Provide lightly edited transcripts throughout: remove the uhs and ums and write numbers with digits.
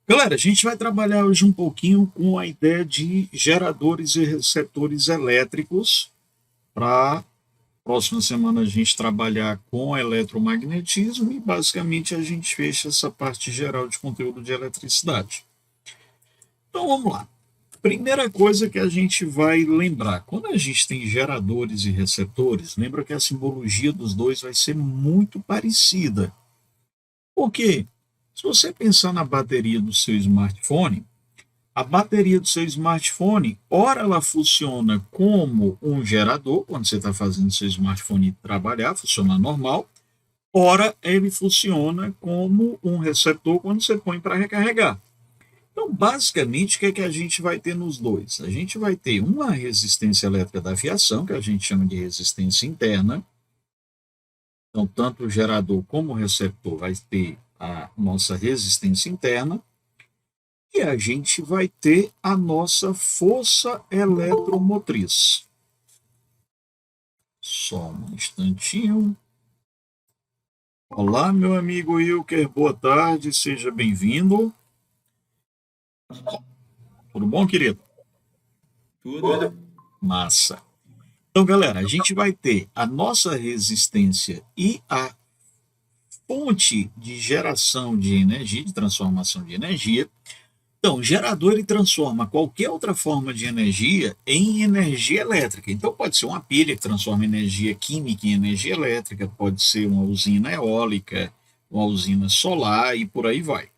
Galera, a gente vai trabalhar hoje um pouquinho com a ideia de geradores e receptores elétricos. Para próxima semana a gente trabalhar com eletromagnetismo e basicamente a gente fecha essa parte geral de conteúdo de eletricidade. Então vamos lá. Primeira coisa que a gente vai lembrar, quando a gente tem geradores e receptores, lembra que a simbologia dos dois vai ser muito parecida. Por quê? Se você pensar na bateria do seu smartphone, a bateria do seu smartphone, ora ela funciona como um gerador, quando você está fazendo seu smartphone trabalhar, funcionar normal, ora ele funciona como um receptor quando você põe para recarregar. Então, basicamente, o que é que a gente vai ter nos dois? A gente vai ter uma resistência elétrica da fiação, que a gente chama de resistência interna. Então, tanto o gerador como o receptor vai ter a nossa resistência interna. E a gente vai ter a nossa força eletromotriz. Só um instantinho. Olá, meu amigo Wilker, boa tarde, seja bem-vindo. Tudo bom, querido? Tudo. Massa. Então, galera, a gente vai ter a nossa resistência e a fonte de geração de energia, de transformação de energia. Então, o gerador ele transforma qualquer outra forma de energia em energia elétrica. Então, pode ser uma pilha que transforma energia química em energia elétrica, pode ser uma usina eólica, uma usina solar e por aí vai.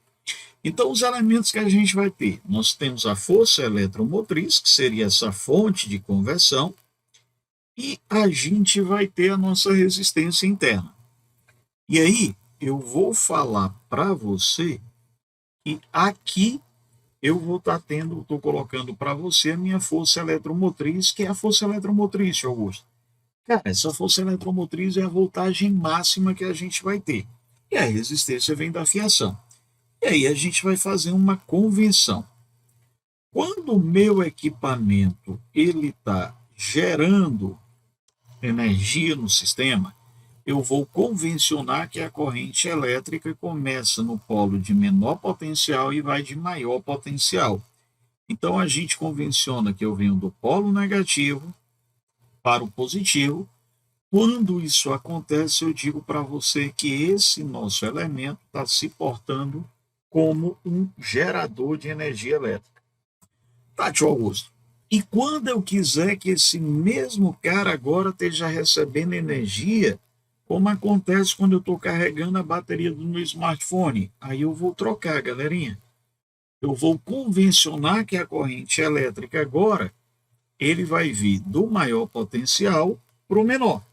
Então, os elementos que a gente vai ter, nós temos a força eletromotriz, que seria essa fonte de conversão, e a gente vai ter a nossa resistência interna. E aí, eu vou falar para você que aqui eu vou estar tendo, estou colocando para você a minha força eletromotriz, que é a força eletromotriz, seu Augusto. Cara, essa força eletromotriz é a voltagem máxima que a gente vai ter. E a resistência vem da fiação. E aí a gente vai fazer uma convenção. Quando o meu equipamento ele está gerando energia no sistema, eu vou convencionar que a corrente elétrica começa no polo de menor potencial e vai de maior potencial. Então a gente convenciona que eu venho do polo negativo para o positivo. Quando isso acontece, eu digo para você que esse nosso elemento está se portando como um gerador de energia elétrica. Tá, tio Augusto? E quando eu quiser que esse mesmo cara agora esteja recebendo energia, como acontece quando eu estou carregando a bateria do meu smartphone, aí eu vou trocar, galerinha. Eu vou convencionar que a corrente elétrica agora ele vai vir do maior potencial para o menor.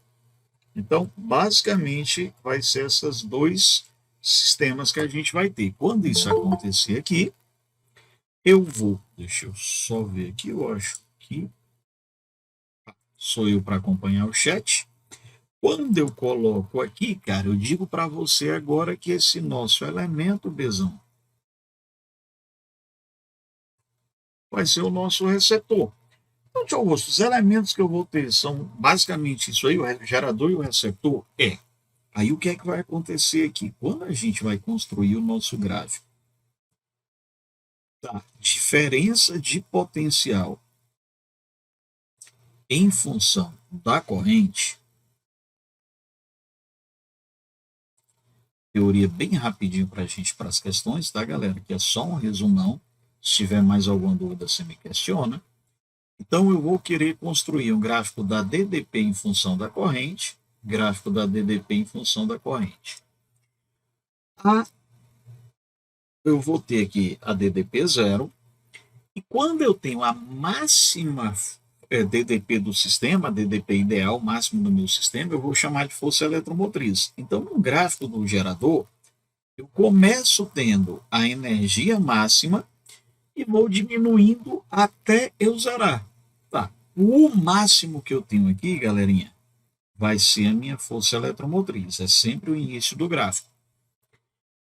Então, basicamente, vai ser esses dois sistemas que a gente vai ter. Quando isso acontecer aqui, eu vou. Deixa eu só ver aqui, eu acho que sou eu para acompanhar o chat. Quando eu coloco aqui, cara, eu digo para você agora que esse nosso elemento, Bezão, vai ser o nosso receptor. Então, tio Augusto, os elementos que eu vou ter são basicamente isso aí, o gerador e o receptor? É. Aí o que é que vai acontecer aqui? Quando a gente vai construir o nosso gráfico da diferença de potencial em função da corrente, teoria bem rapidinho para a gente para as questões, tá, galera? Que é só um resumão. Se tiver mais alguma dúvida, você me questiona. Então, eu vou querer construir um gráfico da DDP em função da corrente, gráfico da DDP em função da corrente. Eu vou ter aqui a DDP zero, e quando eu tenho a máxima DDP do sistema, a DDP ideal, máximo do meu sistema, eu vou chamar de força eletromotriz. Então, no gráfico do gerador, eu começo tendo a energia máxima e vou diminuindo até eu zerar. Tá. O máximo que eu tenho aqui, galerinha, vai ser a minha força eletromotriz. É sempre o início do gráfico.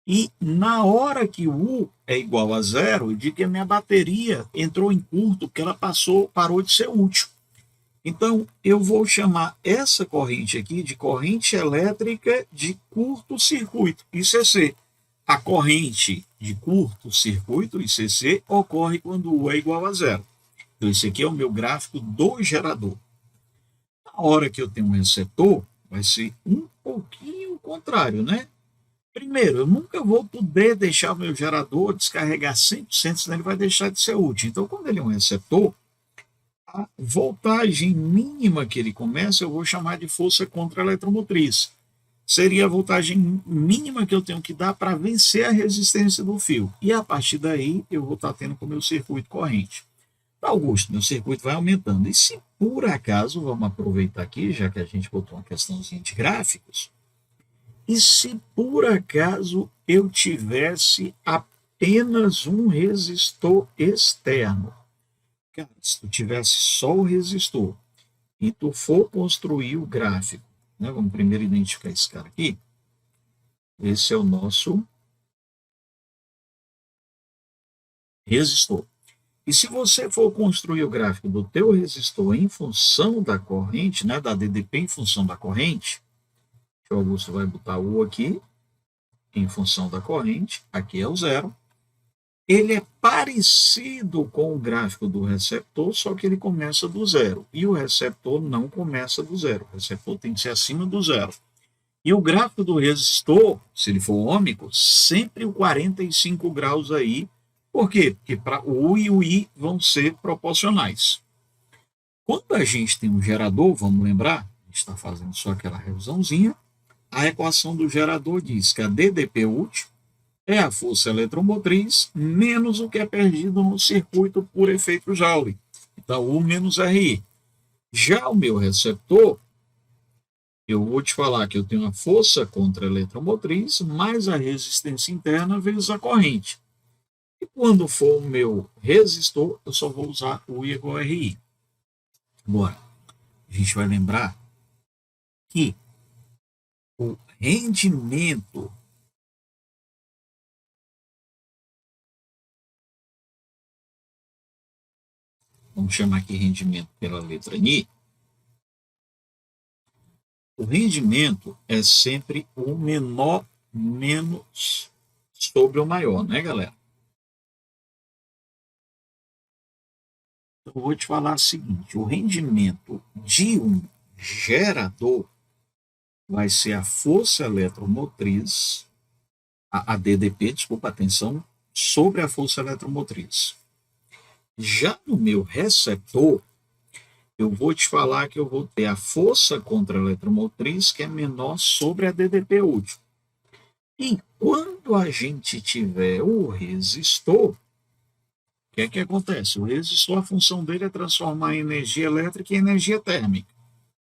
E na hora que o U é igual a zero, eu digo que a minha bateria entrou em curto, porque ela parou de ser útil. Então, eu vou chamar essa corrente aqui de corrente elétrica de curto-circuito, ICC. A corrente de curto circuito, ICC, ocorre quando U é igual a zero. Então, esse aqui é o meu gráfico do gerador. Na hora que eu tenho um receptor, vai ser um pouquinho contrário, né? Primeiro, eu nunca vou poder deixar o meu gerador descarregar 100%, senão ele vai deixar de ser útil. Então, quando ele é um receptor, a voltagem mínima que ele começa, eu vou chamar de força contra-eletromotriz. Seria a voltagem mínima que eu tenho que dar para vencer a resistência do fio. E a partir daí, eu vou estar tendo com o meu circuito corrente. Augusto, meu circuito vai aumentando. E se por acaso, vamos aproveitar aqui, já que a gente botou uma questãozinha de gráficos, e se por acaso eu tivesse apenas um resistor externo? Cara, se tu tivesse só o resistor e tu for construir o gráfico, né? Vamos primeiro identificar esse cara aqui. Esse é o nosso resistor. E se você for construir o gráfico do teu resistor em função da corrente, né, da DDP em função da corrente, o Augusto vai botar o aqui, em função da corrente, aqui é o zero. Ele é parecido com o gráfico do receptor, só que ele começa do zero. E o receptor não começa do zero. O receptor tem que ser acima do zero. E o gráfico do resistor, se ele for ômico, sempre o 45 graus aí. Por quê? Porque para o U e o I vão ser proporcionais. Quando a gente tem um gerador, vamos lembrar, a gente está fazendo só aquela revisãozinha, a equação do gerador diz que a DDP útil é a força eletromotriz menos o que é perdido no circuito por efeito Joule. Então, U menos RI. Já o meu receptor, eu vou te falar que eu tenho a força contra a eletromotriz mais a resistência interna vezes a corrente. E quando for o meu resistor, eu só vou usar U igual a RI. Agora, a gente vai lembrar que o rendimento vamos chamar aqui rendimento pela letra I, o rendimento é sempre o menor menos sobre o maior, né, galera? Então, eu vou te falar o seguinte, o rendimento de um gerador vai ser a força eletromotriz, a DDP, desculpa, atenção, sobre a força eletromotriz. Já no meu receptor, eu vou te falar que eu vou ter a força contra a eletromotriz que é menor sobre a DDP útil. E quando a gente tiver o resistor, o que é que acontece? O resistor, a função dele é transformar a energia elétrica em energia térmica.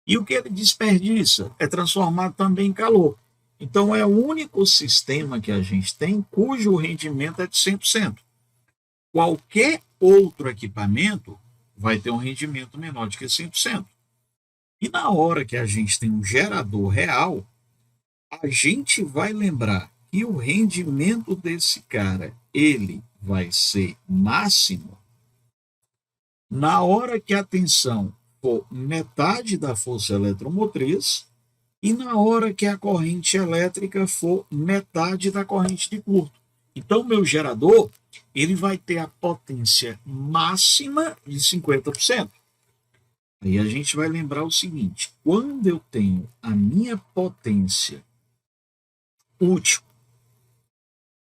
E o que ele desperdiça é transformar também em calor. Então, é o único sistema que a gente tem cujo rendimento é de 100%. Qualquer outro equipamento vai ter um rendimento menor de que 100%. E na hora que a gente tem um gerador real, a gente vai lembrar que o rendimento desse cara, ele vai ser máximo na hora que a tensão for metade da força eletromotriz e na hora que a corrente elétrica for metade da corrente de curto. Então, meu gerador, ele vai ter a potência máxima de 50%. Aí a gente vai lembrar o seguinte, quando eu tenho a minha potência útil,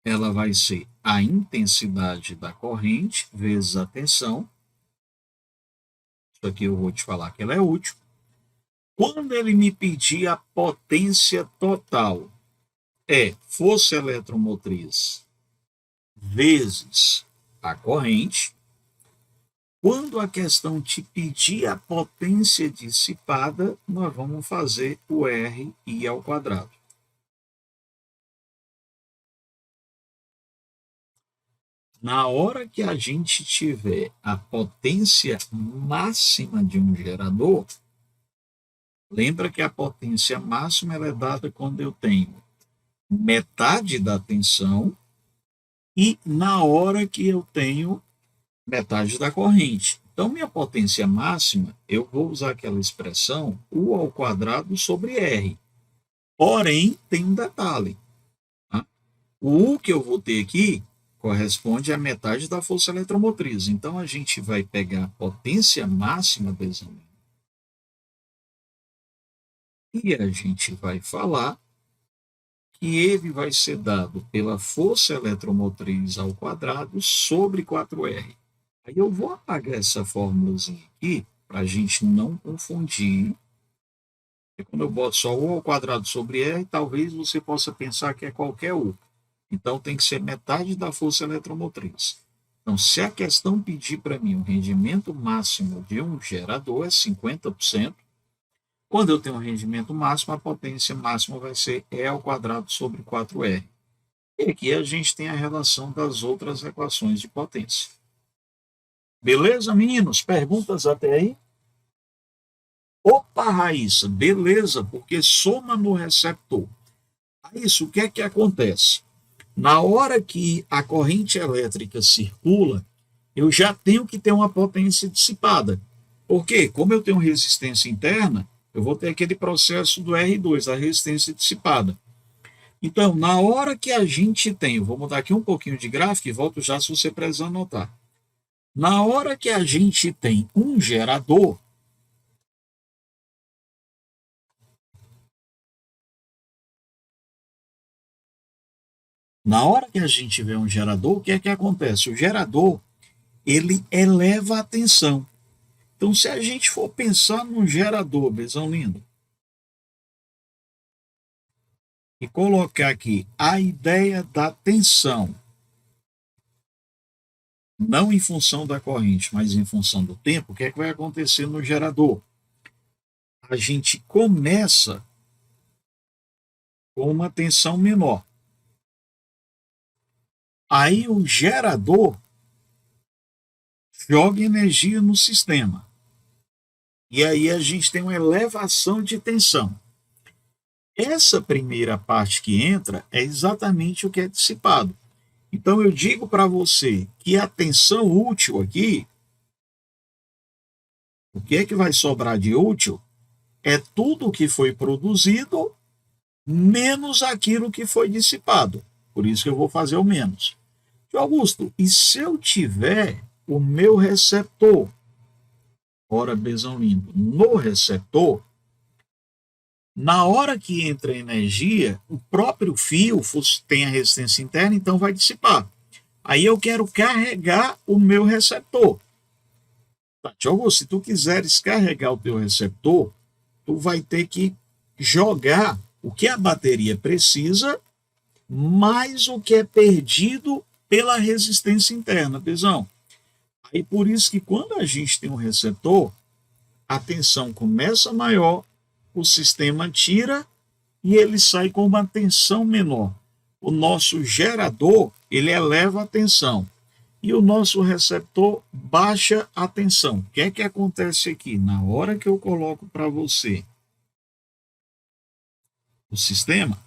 ela vai ser a intensidade da corrente vezes a tensão. Isso aqui eu vou te falar que ela é útil. Quando ele me pedir a potência total, é força eletromotriz vezes a corrente. Quando a questão te pedir a potência dissipada, nós vamos fazer o RI ao quadrado. Na hora que a gente tiver a potência máxima de um gerador, lembra que a potência máxima ela é dada quando eu tenho metade da tensão e na hora que eu tenho metade da corrente. Então, minha potência máxima, eu vou usar aquela expressão U ao quadrado sobre R. Porém, tem um detalhe. Tá? O U que eu vou ter aqui corresponde à metade da força eletromotriz. Então, a gente vai pegar a potência máxima desse e a gente vai falar que ele vai ser dado pela força eletromotriz ao quadrado sobre 4R. Aí eu vou apagar essa fórmulazinha aqui para a gente não confundir. Porque quando eu boto só U ao quadrado sobre R, talvez você possa pensar que é qualquer U. Então tem que ser metade da força eletromotriz. Então, se a questão pedir para mim o rendimento máximo de um gerador é 50%, quando eu tenho um rendimento máximo, a potência máxima vai ser E ao quadrado sobre 4R. E aqui a gente tem a relação das outras equações de potência. Beleza, meninos? Perguntas até aí? Opa, Raíssa, beleza, porque soma no receptor. Raíssa, o que é que acontece? Na hora que a corrente elétrica circula, eu já tenho que ter uma potência dissipada. Por quê? Como eu tenho resistência interna, eu vou ter aquele processo do R2, a resistência dissipada. Então, na hora que a gente tem, eu vou mudar aqui um pouquinho de gráfico e volto já se você precisar anotar. Na hora que a gente tem um gerador, vê um gerador, o que é que acontece? O gerador, ele eleva a tensão. Então, se a gente for pensar num gerador, Bezão lindo, e colocar aqui a ideia da tensão, não em função da corrente, mas em função do tempo, o que é que vai acontecer no gerador? A gente começa com uma tensão menor. Aí o gerador joga energia no sistema. E aí a gente tem uma elevação de tensão. Essa primeira parte que entra é exatamente o que é dissipado. Então eu digo para você que a tensão útil aqui, o que é que vai sobrar de útil, é tudo o que foi produzido menos aquilo que foi dissipado. Por isso que eu vou fazer o menos. Augusto, e se eu tiver o meu receptor, ora, Bezão lindo, no receptor, na hora que entra a energia, o próprio fio tem a resistência interna, então vai dissipar. Aí eu quero carregar o meu receptor. Tá, Augusto, se tu quiseres carregar o teu receptor, tu vai ter que jogar o que a bateria precisa, mais o que é perdido pela resistência interna, Bezão. Aí por isso que quando a gente tem um receptor, a tensão começa maior, o sistema tira e ele sai com uma tensão menor. O nosso gerador, ele eleva a tensão e o nosso receptor baixa a tensão. O que é que acontece aqui? Na hora que eu coloco para você o sistema,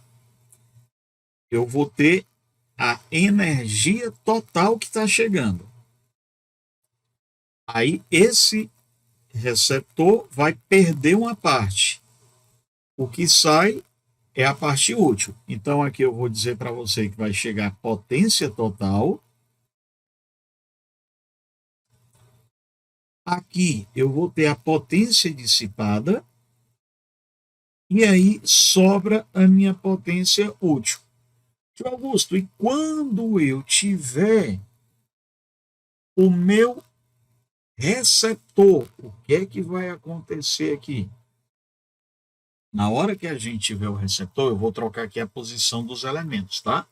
eu vou ter a energia total que está chegando. Aí esse receptor vai perder uma parte. O que sai é a parte útil. Então aqui eu vou dizer para você que vai chegar a potência total. Aqui eu vou ter a potência dissipada. E aí sobra a minha potência útil. Tio Augusto, e quando eu tiver o meu receptor, o que é que vai acontecer aqui? Na hora que a gente tiver o receptor, eu vou trocar aqui a posição dos elementos, tá?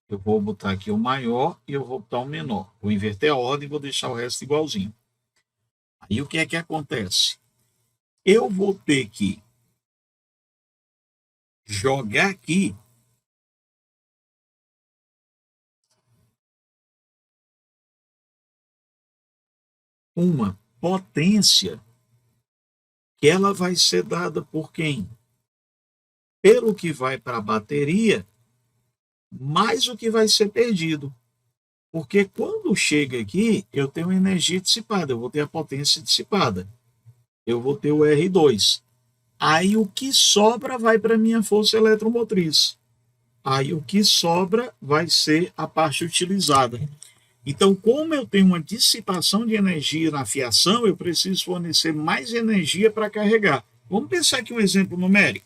Eu vou botar aqui o maior e eu vou botar o menor. Vou inverter a ordem e vou deixar o resto igualzinho. Aí o que é que acontece? Eu vou ter que jogar aqui uma potência que ela vai ser dada por quem? Pelo que vai para a bateria, mais o que vai ser perdido. Porque quando chega aqui, eu tenho energia dissipada, eu vou ter a potência dissipada. Eu vou ter o R2. Aí o que sobra vai para a minha força eletromotriz. Aí o que sobra vai ser a parte utilizada. Então, como eu tenho uma dissipação de energia na fiação, eu preciso fornecer mais energia para carregar. Vamos pensar aqui um exemplo numérico.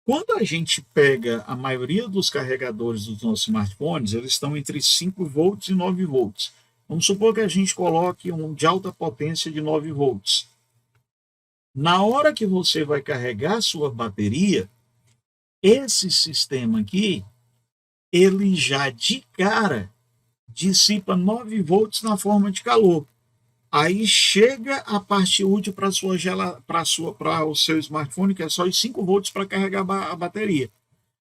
Quando a gente pega a maioria dos carregadores dos nossos smartphones, eles estão entre 5 volts e 9 volts. Vamos supor que a gente coloque um de alta potência de 9 volts. Na hora que você vai carregar a sua bateria, esse sistema aqui, ele já de cara dissipa 9 volts na forma de calor. Aí chega a parte útil para o seu smartphone, que é só os 5 volts para carregar a bateria.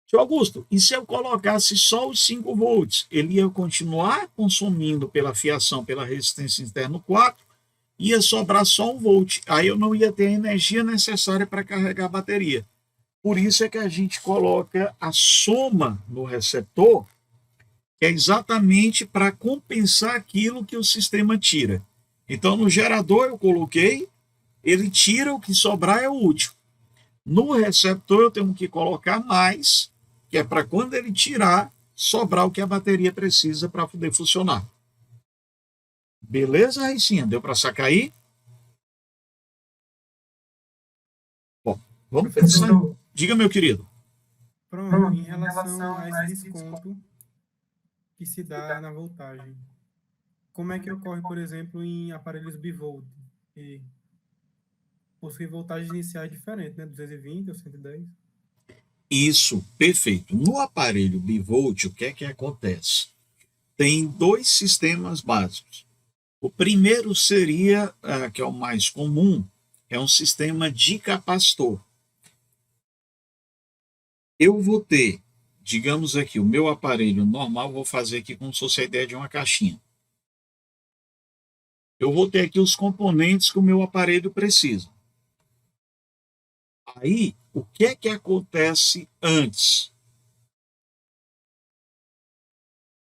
Seu Augusto, e se eu colocasse só os 5 volts? Ele ia continuar consumindo pela fiação, pela resistência interna 4, ia sobrar só 1 volt. Aí eu não ia ter a energia necessária para carregar a bateria. Por isso é que a gente coloca a soma no receptor, que é exatamente para compensar aquilo que o sistema tira. Então, no gerador eu coloquei, ele tira, o que sobrar é o útil. No receptor eu tenho que colocar mais, que é para quando ele tirar, sobrar o que a bateria precisa para poder funcionar. Beleza, Raicinha? Deu para sacar aí? Bom, vamos pensar. Diga, meu querido. Pronto, em relação a esse desconto que se dá na voltagem, como é que ocorre, por exemplo, em aparelhos bivolt, que possuem voltagens iniciais diferentes, né? 220 ou 110? Isso, perfeito. No aparelho bivolt, o que é que acontece? Tem dois sistemas básicos. O primeiro seria, que é o mais comum, é um sistema de capacitor. Eu vou ter, digamos aqui, o meu aparelho normal, vou fazer aqui como se fosse a ideia de uma caixinha. Eu vou ter aqui os componentes que o meu aparelho precisa. Aí, o que é que acontece antes?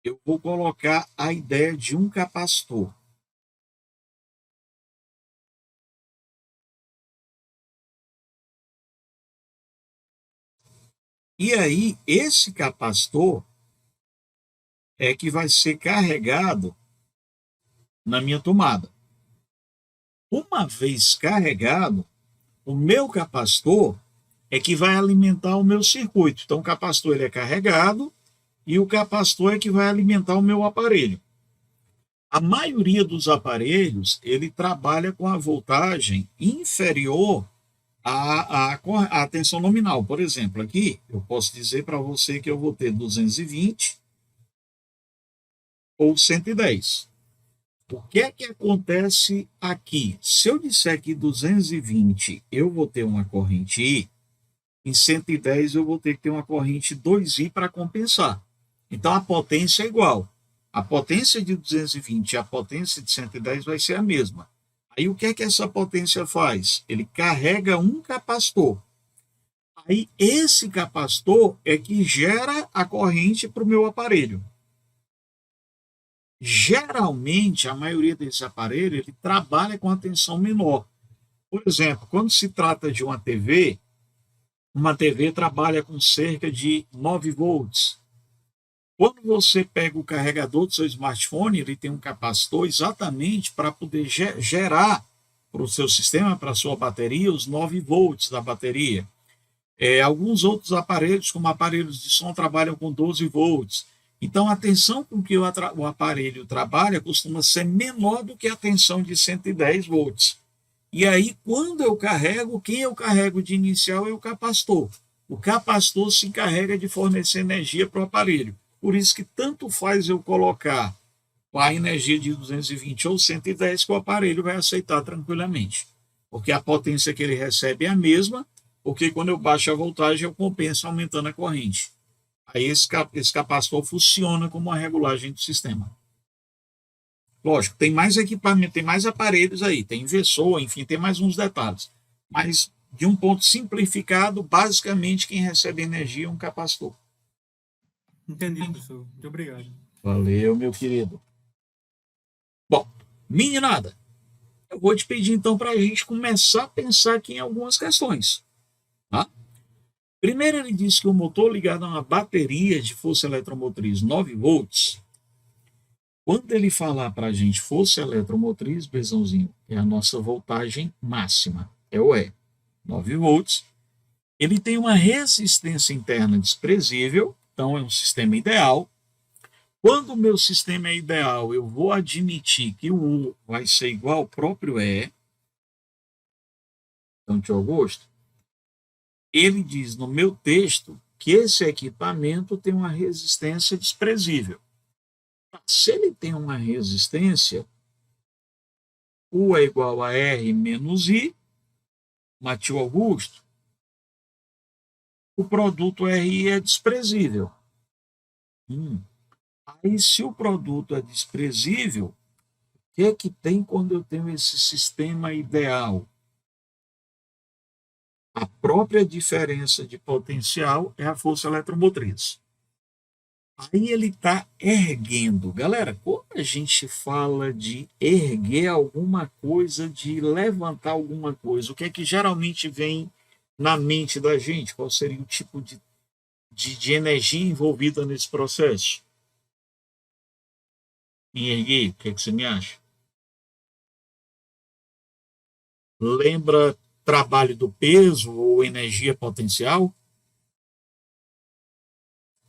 Eu vou colocar a ideia de um capacitor. E aí, esse capacitor é que vai ser carregado na minha tomada. Uma vez carregado, o meu capacitor é que vai alimentar o meu circuito. Então, o capacitor ele é carregado e o capacitor é que vai alimentar o meu aparelho. A maioria dos aparelhos, ele trabalha com a voltagem inferior à tensão nominal. Por exemplo, aqui, eu posso dizer para você que eu vou ter 220 ou 110. O que é que acontece aqui? Se eu disser que 220 eu vou ter uma corrente I, em 110 eu vou ter que ter uma corrente 2I para compensar. Então a potência é igual. A potência de 220 e a potência de 110 vai ser a mesma. Aí o que é que essa potência faz? Ele carrega um capacitor. Aí esse capacitor é que gera a corrente para o meu aparelho. Geralmente, a maioria desses aparelhos ele trabalha com a tensão menor. Por exemplo, quando se trata de uma TV trabalha com cerca de 9 volts. Quando você pega o carregador do seu smartphone, ele tem um capacitor exatamente para poder gerar para o seu sistema, para a sua bateria, os 9 volts da bateria. Alguns outros aparelhos, como aparelhos de som, trabalham com 12 volts. Então, a tensão com que o aparelho trabalha costuma ser menor do que a tensão de 110 volts. E aí, quando eu carrego, quem eu carrego de inicial é o capacitor. O capacitor se encarrega de fornecer energia para o aparelho. Por isso que tanto faz eu colocar a energia de 220 ou 110 que o aparelho vai aceitar tranquilamente. Porque a potência que ele recebe é a mesma, porque quando eu baixo a voltagem eu compenso aumentando a corrente. Aí esse capacitor funciona como uma regulagem do sistema. Lógico, tem mais equipamento, tem mais aparelhos aí, tem inversor, enfim, tem mais uns detalhes. Mas, de um ponto simplificado, basicamente quem recebe energia é um capacitor. Entendi, professor. Muito obrigado. Valeu, meu querido. Bom, meninada, eu vou te pedir então para a gente começar a pensar aqui em algumas questões. Tá? Primeiro ele diz que o motor ligado a uma bateria de força eletromotriz 9 volts, quando ele falar para a gente força eletromotriz, Bezãozinho, é a nossa voltagem máxima, é o E, 9 volts, ele tem uma resistência interna desprezível, então é um sistema ideal. Quando o meu sistema é ideal, eu vou admitir que o U vai ser igual ao próprio E. Então, tio Augusto, ele diz no meu texto que esse equipamento tem uma resistência desprezível. Se ele tem uma resistência, U é igual a R menos I, mas, tio Augusto, o produto RI é desprezível. Aí, se o produto é desprezível, o que é que tem quando eu tenho esse sistema ideal? A própria diferença de potencial é a força eletromotriz. Aí ele está erguendo. Galera, quando a gente fala de erguer alguma coisa, de levantar alguma coisa, o que é que geralmente vem na mente da gente? Qual seria o tipo de energia envolvida nesse processo? Em erguer, o que é que você me acha? Lembra trabalho do peso ou energia potencial?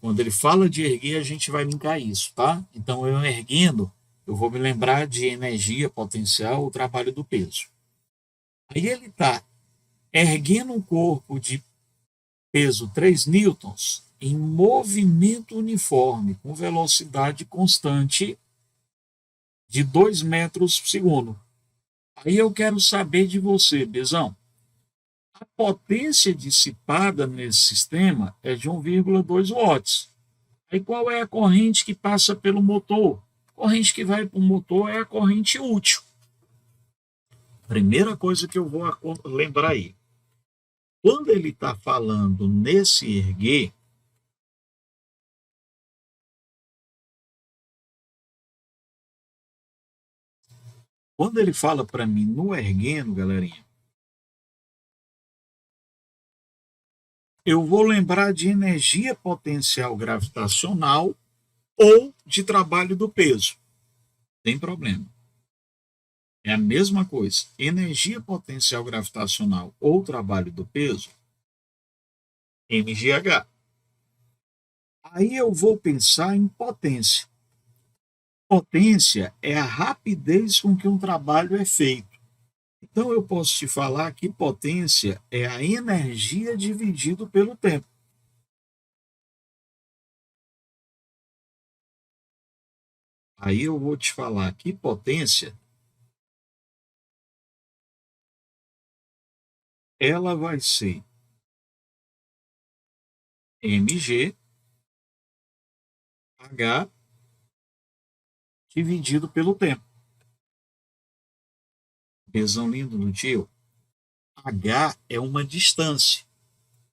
Quando ele fala de erguer, a gente vai linkar isso, tá? Então, eu erguendo, eu vou me lembrar de energia potencial ou trabalho do peso. Aí ele está erguendo um corpo de peso 3 newtons em movimento uniforme, com velocidade constante de 2 metros por segundo. Aí eu quero saber de você, Bezão. A potência dissipada nesse sistema é de 1,2 watts. Aí qual é a corrente que passa pelo motor? A corrente que vai para o motor é a corrente útil. Primeira coisa que eu vou lembrar aí. Quando ele está falando nesse erguer, quando ele fala para mim no erguendo, galerinha, eu vou lembrar de energia potencial gravitacional ou de trabalho do peso. Tem problema. É a mesma coisa. Energia potencial gravitacional ou trabalho do peso, mgh. Aí eu vou pensar em potência. Potência é a rapidez com que um trabalho é feito. Então eu posso te falar que potência é a energia dividido pelo tempo. Aí eu vou te falar que potência ela vai ser mg h dividido pelo tempo. Pesão lindo do tio. H é uma distância,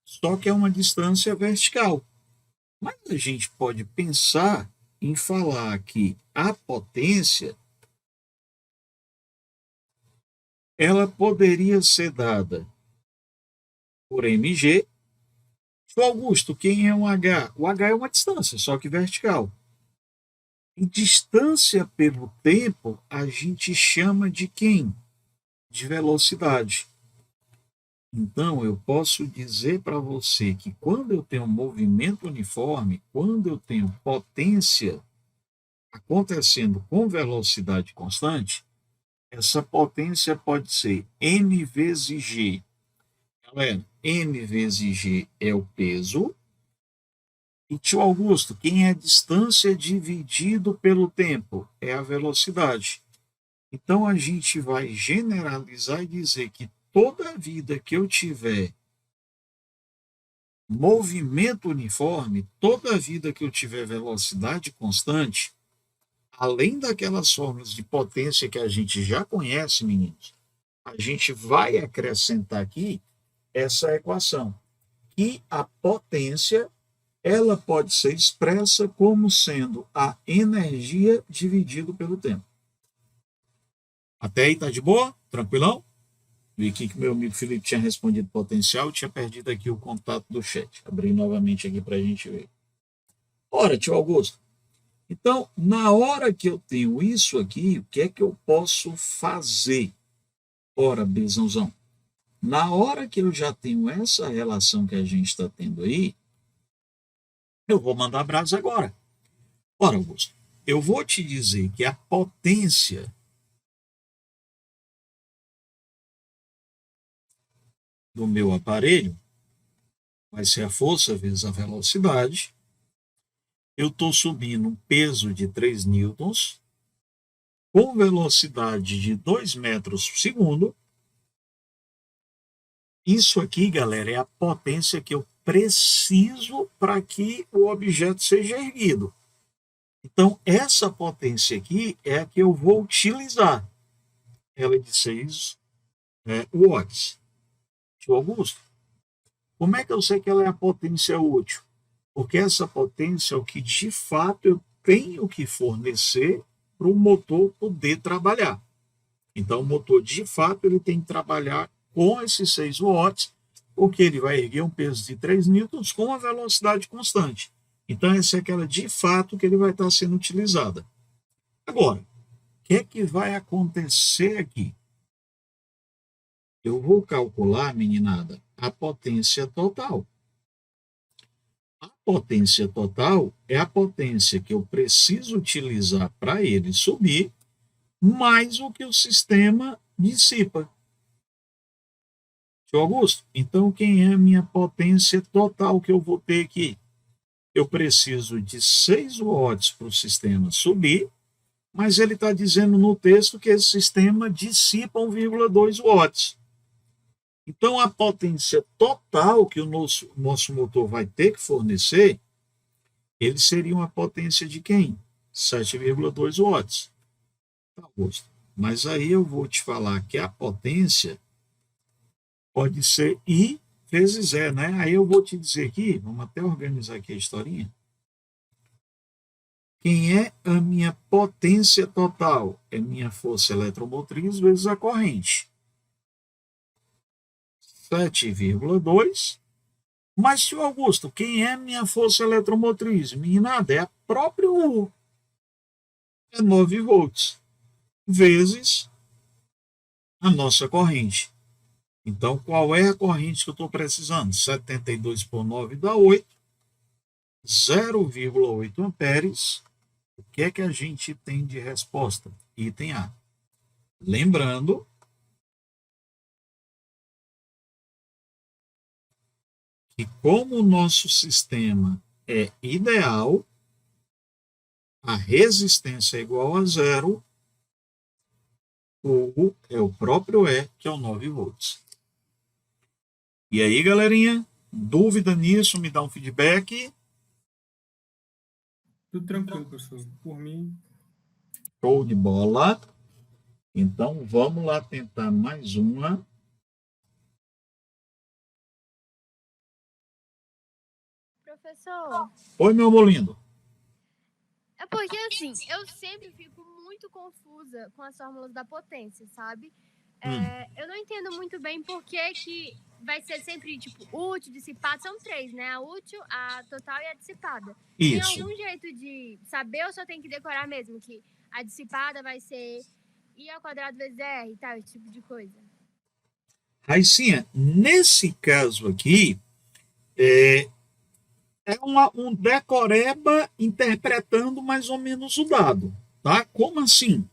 só que é uma distância vertical. Mas a gente pode pensar em falar que a potência ela poderia ser dada por mg. Augusto, quem é um H? O H é uma distância, só que vertical. E distância pelo tempo a gente chama de quem? De velocidade. Então, eu posso dizer para você que quando eu tenho movimento uniforme, quando eu tenho potência acontecendo com velocidade constante, essa potência pode ser m vezes g. Galera, m vezes g é o peso. E, tio Augusto, quem é a distância dividido pelo tempo? É a velocidade. Então, a gente vai generalizar e dizer que toda vida que eu tiver movimento uniforme, toda vida que eu tiver velocidade constante, além daquelas fórmulas de potência que a gente já conhece, meninos, a gente vai acrescentar aqui essa equação, que a potência ela pode ser expressa como sendo a energia dividido pelo tempo. Até aí tá de boa? Tranquilão? Vi aqui que meu amigo Felipe tinha respondido potencial, tinha perdido aqui o contato do chat. Abri novamente aqui para a gente ver. Ora, tio Augusto, então, na hora que eu tenho isso aqui, o que é que eu posso fazer? Ora, Bezãozão, na hora que eu já tenho essa relação que a gente está tendo aí, eu vou mandar brasa agora. Ora, Augusto, eu vou te dizer que a potência do meu aparelho vai ser a força vezes a velocidade. Eu estou subindo um peso de 3 newtons com velocidade de 2 metros por segundo. Isso aqui, galera, é a potência que eu preciso para que o objeto seja erguido. Então, essa potência aqui é a que eu vou utilizar. Ela é de 6 watts. Tio Augusto, como é que eu sei que ela é a potência útil? Porque essa potência é o que, de fato, eu tenho que fornecer para o motor poder trabalhar. Então, o motor, de fato, ele tem que trabalhar com esses 6 watts, porque ele vai erguer um peso de 3 newtons com uma velocidade constante. Então, essa é aquela, de fato, que ele vai estar sendo utilizada. Agora, o que é que vai acontecer aqui? Eu vou calcular, meninada, a potência total. A potência total é a potência que eu preciso utilizar para ele subir, mais o que o sistema dissipa. Tio Augusto, então quem é a minha potência total que eu vou ter aqui? Eu preciso de 6 watts para o sistema subir, mas ele está dizendo no texto que esse sistema dissipa 1,2 watts. Então, a potência total que o nosso motor vai ter que fornecer, ele seria uma potência de quem? 7,2 watts. Tá, Augusto. Mas aí eu vou te falar que a potência pode ser I vezes E, né? Aí eu vou te dizer aqui, vamos até organizar aqui a historinha. Quem é a minha potência total? É minha força eletromotriz vezes a corrente. 7,2. Mas, tio Augusto, quem é minha força eletromotriz? Meninada, é a própria U. É 9 volts. Vezes a nossa corrente. Então, qual é a corrente que eu estou precisando? 72 por 9 dá 8. 0,8 amperes. O que é que a gente tem de resposta? Item A. Lembrando que como o nosso sistema é ideal, a resistência é igual a zero, o U é o próprio E, que é o 9 volts. E aí, galerinha, dúvida nisso, me dá um feedback. Tudo tranquilo, professor. Por mim, Show de bola. Então, vamos lá tentar mais uma. Professor, Oi, meu amor lindo. é porque assim, eu sempre fico muito confusa com as fórmulas da potência, sabe? Eu não entendo muito bem por que vai ser sempre, tipo, útil, dissipado, são 3, né? A útil, a total e a dissipada. Tem Isso. algum jeito de saber ou só tem que decorar mesmo que a dissipada vai ser I ao quadrado vezes R e tal, esse tipo de coisa? Raicinha, nesse caso aqui, é um decoreba interpretando mais ou menos o dado, tá? Como assim?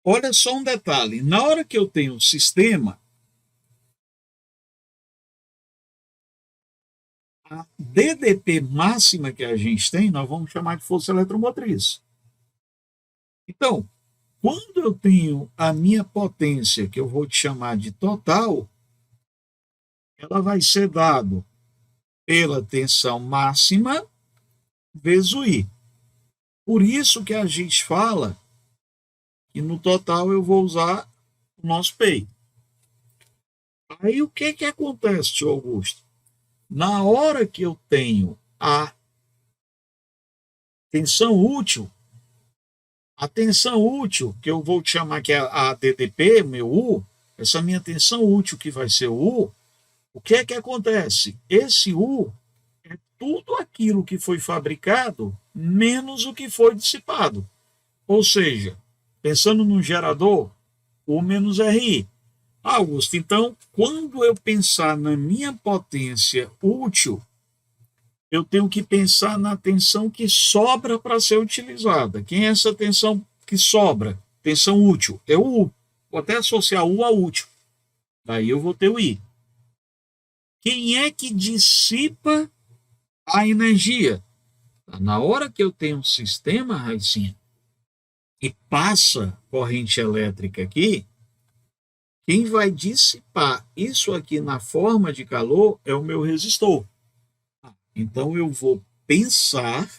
Olha só um detalhe. Na hora que eu tenho o sistema, a DDP máxima que a gente tem, nós vamos chamar de força eletromotriz. Então, quando eu tenho a minha potência, que eu vou te chamar de total, ela vai ser dado pela tensão máxima vezes o I. Por isso que a gente fala que no total eu vou usar o nosso peito. Aí o que que acontece, tio Augusto? Na hora que eu tenho a tensão útil, que eu vou te chamar que é a DDP, meu U, essa minha tensão útil que vai ser o U, o que é que acontece? Esse U é tudo aquilo que foi fabricado menos o que foi dissipado. Ou seja, pensando no gerador, U menos RI. Augusto, então, quando eu pensar na minha potência útil, eu tenho que pensar na tensão que sobra para ser utilizada. Quem é essa tensão que sobra? Tensão útil. É o U. Vou até associar U a útil. Daí eu vou ter o I. Quem é que dissipa a energia? Na hora que eu tenho um sistema, Raicinha, e passa corrente elétrica aqui, quem vai dissipar isso aqui na forma de calor é o meu resistor. Então eu vou pensar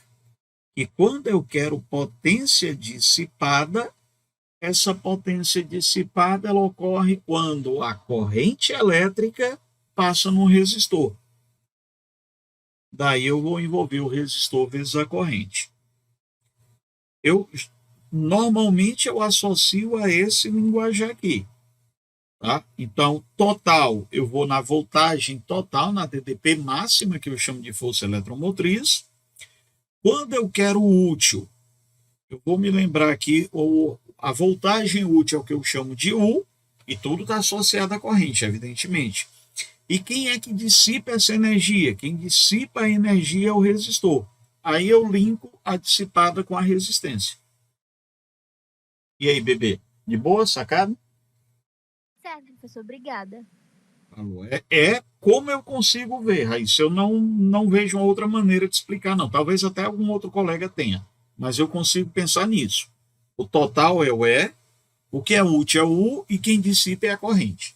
que quando eu quero potência dissipada, essa potência dissipada ela ocorre quando a corrente elétrica passa no resistor. Daí eu vou envolver o resistor vezes a corrente. Normalmente eu associo a esse linguajar aqui. Tá? Então, total, eu vou na voltagem total, na DDP máxima, que eu chamo de força eletromotriz. Quando eu quero útil, eu vou me lembrar aqui, a voltagem útil é o que eu chamo de U, e tudo está associado à corrente, evidentemente. E quem é que dissipa essa energia? Quem dissipa a energia é o resistor. Aí eu linko a dissipada com a resistência. E aí, bebê? De boa, sacado? Certo, professor, obrigada. É como eu consigo ver, Raíssa. Eu não vejo uma outra maneira de explicar, não. Talvez até algum outro colega tenha, mas eu consigo pensar nisso. O total é o E, o que é útil é o U e quem dissipa é a corrente.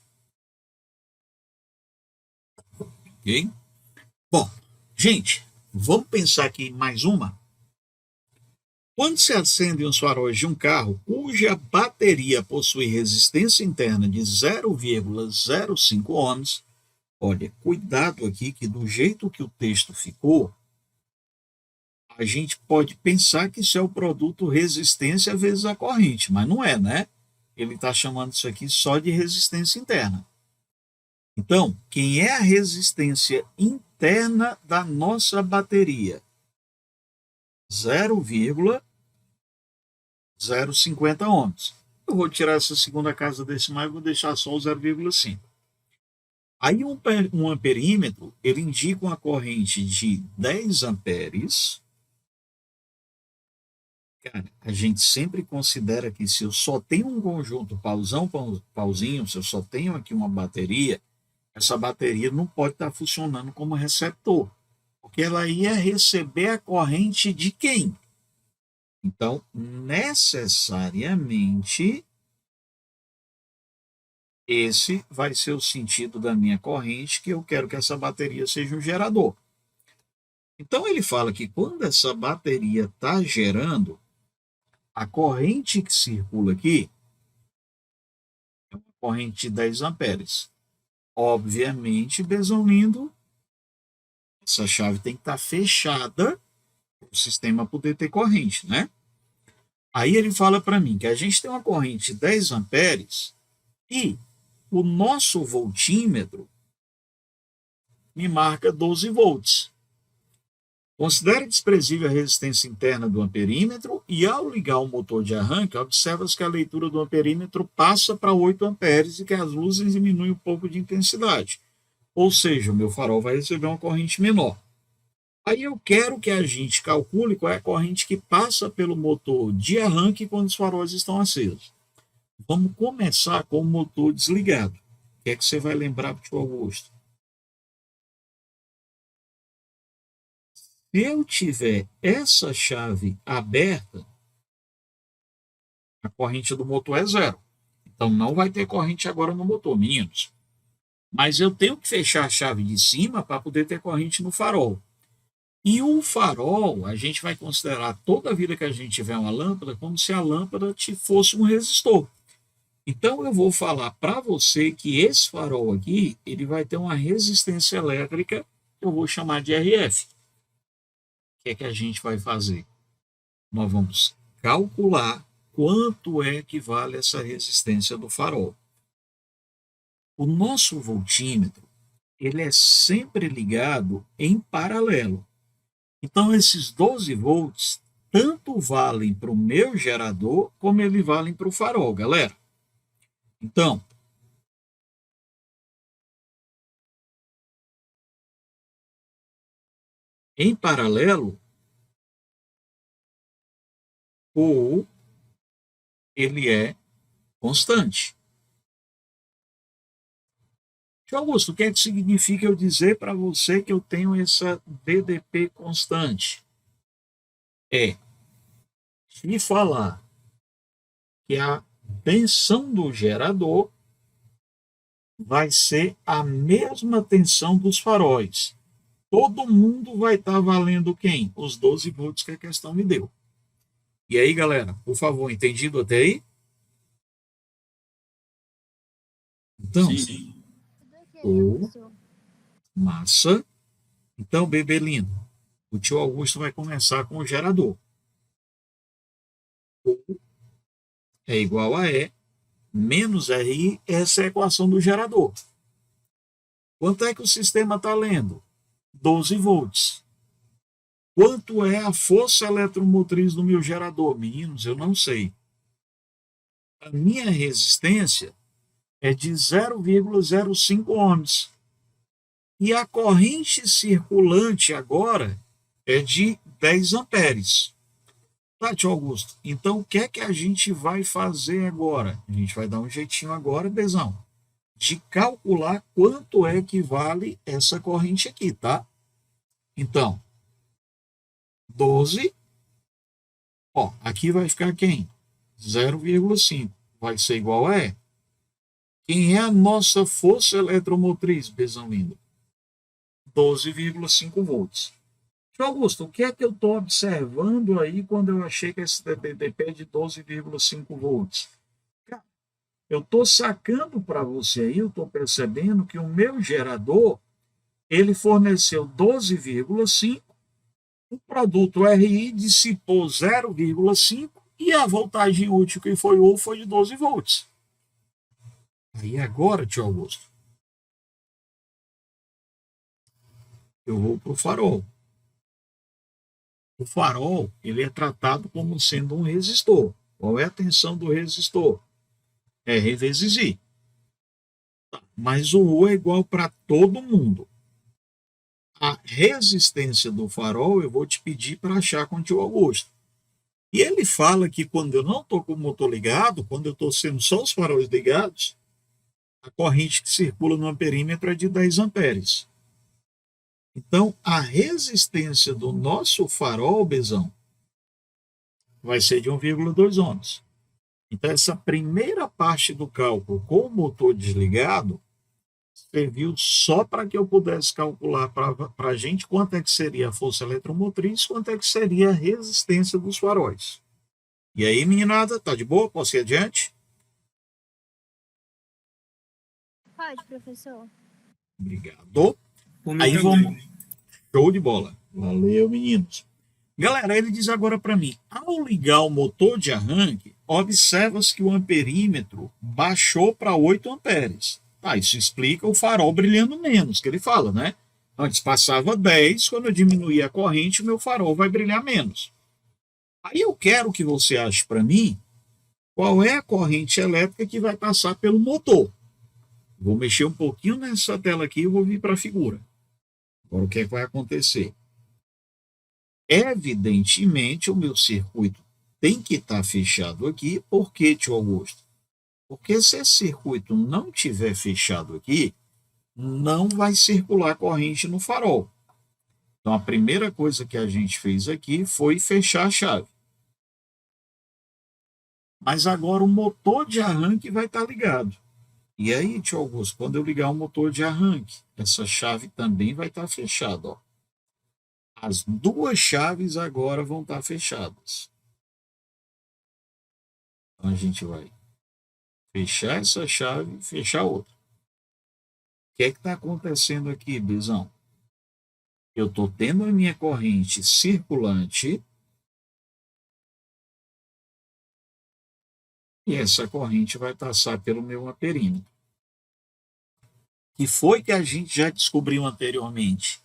Ok? Bom, gente, vamos pensar aqui em mais uma? Quando se acendem os faróis de um carro cuja bateria possui resistência interna de 0,05 ohms, olha, cuidado aqui que do jeito que o texto ficou, a gente pode pensar que isso é o produto resistência vezes a corrente, mas não é, né? Ele está chamando isso aqui só de resistência interna. Então, quem é a resistência interna da nossa bateria? 0,050 ohms. Eu vou tirar essa segunda casa decimal e vou deixar só o 0,5. Aí um amperímetro, ele indica uma corrente de 10 amperes. Cara, a gente sempre considera que se eu só tenho um conjunto pauzinho, se eu só tenho aqui uma bateria, essa bateria não pode estar funcionando como receptor, porque ela ia receber a corrente de quem? Então, necessariamente, esse vai ser o sentido da minha corrente, que eu quero que essa bateria seja um gerador. Então, ele fala que quando essa bateria está gerando, a corrente que circula aqui é uma corrente de 10 amperes. Obviamente, Besoulindo, essa chave tem que estar fechada para o sistema poder ter corrente, né? Aí ele fala para mim que a gente tem uma corrente de 10 amperes e o nosso voltímetro me marca 12 volts. Considere desprezível a resistência interna do amperímetro e, ao ligar o motor de arranque, observa-se que a leitura do amperímetro passa para 8 amperes e que as luzes diminuem um pouco de intensidade. Ou seja, o meu farol vai receber uma corrente menor. Aí eu quero que a gente calcule qual é a corrente que passa pelo motor de arranque quando os faróis estão acesos. Vamos começar com o motor desligado. O que é que você vai lembrar, para o Augusto? Se eu tiver essa chave aberta, a corrente do motor é zero. Então não vai ter corrente agora no motor, meninos. Mas eu tenho que fechar a chave de cima para poder ter corrente no farol. E o farol, a gente vai considerar toda a vida que a gente tiver uma lâmpada como se a lâmpada fosse um resistor. Então eu vou falar para você que esse farol aqui, ele vai ter uma resistência elétrica que eu vou chamar de RF. O que é que a gente vai fazer? Nós vamos calcular quanto é que vale essa resistência do farol. O nosso voltímetro, ele é sempre ligado em paralelo. Então, esses 12 volts tanto valem para o meu gerador, como eles valem para o farol, galera. Então, em paralelo, o ele é constante. Tio Augusto, o que é que significa eu dizer para você que eu tenho essa VDP constante? É te falar que a tensão do gerador vai ser a mesma tensão dos faróis. Todo mundo vai estar valendo quem? Os 12 volts que a questão me deu. E aí, galera, por favor, entendido até aí? Então, Sim. Tudo ok, o professor. massa. Então, bebê lindo, o tio Augusto vai começar com o gerador. O é igual a E menos RI, essa é a equação do gerador. Quanto é que o sistema está lendo? 12 volts. Quanto é a força eletromotriz do meu gerador? Meninos, eu não sei. A minha resistência é de 0,05 ohms. E a corrente circulante agora é de 10 amperes. Tá, tio Augusto? Então, o que é que a gente vai fazer agora? A gente vai dar um jeitinho agora, Bezão, de calcular quanto é que vale essa corrente aqui, tá? Então, 12, ó, aqui vai ficar quem? 0,5. Vai ser igual a E. Quem é a nossa força eletromotriz, Bezão lindo? 12,5 volts. Tio Augusto, o que é que eu estou observando aí quando eu achei que esse DDP é de 12,5 volts? Eu estou sacando para você aí, eu estou percebendo que o meu gerador, ele forneceu 12,5, o produto RI dissipou 0,5 e a voltagem útil que foi U foi de 12 volts. Aí agora, tio Augusto, eu vou para o farol. O farol, ele é tratado como sendo um resistor. Qual é a tensão do resistor? R vezes I. Mas o U é igual para todo mundo. A resistência do farol eu vou te pedir para achar com o tio Augusto. E ele fala que quando eu não estou com o motor ligado, quando eu estou sendo só os faróis ligados, a corrente que circula no amperímetro é de 10 amperes. Então, a resistência do nosso farol, Bezão, vai ser de 1,2 ohms. Então, essa primeira parte do cálculo com o motor desligado serviu só para que eu pudesse calcular para a gente quanto é que seria a força eletromotriz, quanto é que seria a resistência dos faróis. E aí, meninada, tá de boa? Posso ir adiante? Pode, professor. Obrigado. Por mim Aí também. vamos. Show de bola. Valeu, meninos. Galera, ele diz agora para mim: ao ligar o motor de arranque, observa-se que o amperímetro baixou para 8 amperes. Isso explica o farol brilhando menos, que ele fala, né? Antes passava 10, quando eu diminuir a corrente, o meu farol vai brilhar menos. Aí eu quero que você ache para mim qual é a corrente elétrica que vai passar pelo motor. Vou mexer um pouquinho nessa tela aqui e vou vir para a figura. Agora, o que é que vai acontecer? Evidentemente, o meu circuito tem que estar fechado aqui. Por quê, tio Augusto? Porque se esse circuito não estiver fechado aqui, não vai circular corrente no farol. Então, a primeira coisa que a gente fez aqui foi fechar a chave. Mas agora o motor de arranque vai estar ligado. E aí, tio Augusto, quando eu ligar o motor de arranque, essa chave também vai estar fechada, ó. As duas chaves agora vão estar fechadas. Então a gente vai fechar essa chave e fechar outra. O que é que está acontecendo aqui, Bizão? Eu estou tendo a minha corrente circulante e essa corrente vai passar pelo meu amperímetro. que foi que a gente já descobriu anteriormente.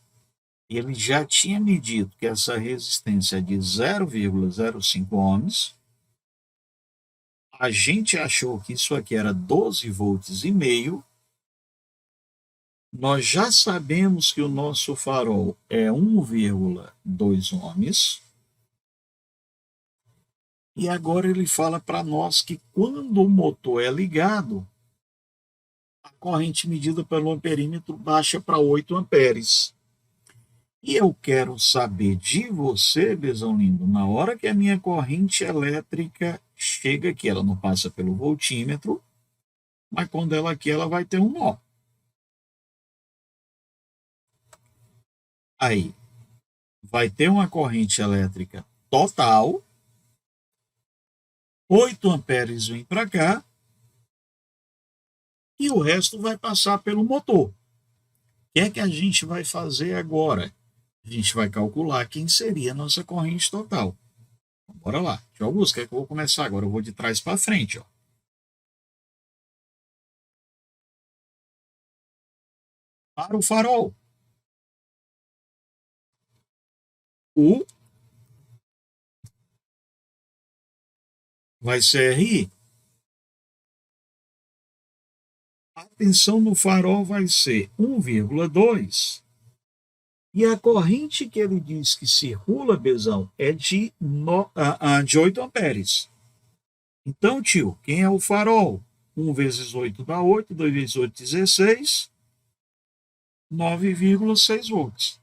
Ele já tinha medido que essa resistência é de 0,05 ohms. A gente achou que isso aqui era 12 volts e meio. Nós já sabemos que o nosso farol é 1,2 ohms. E agora ele fala para nós que quando o motor é ligado, a corrente medida pelo amperímetro baixa para 8 amperes. E eu quero saber de você, Bezão lindo, na hora que a minha corrente elétrica chega aqui, ela não passa pelo voltímetro, mas quando ela aqui, ela vai ter um nó. Aí, vai ter uma corrente elétrica total, 8 amperes vem para cá, e o resto vai passar pelo motor. O que é que a gente vai fazer agora? A gente vai calcular quem seria a nossa corrente total. Bora lá. Tio Augusto, quer que eu vou começar agora? Eu vou de trás para frente. Ó. Para o farol. O vai ser RI. A tensão no farol vai ser 1,2. E a corrente que ele diz que circula, Bezão, é de 8 amperes. Então, tio, quem é o farol? 1 vezes 8 dá 8, 2 vezes 8, 16, 9,6 volts.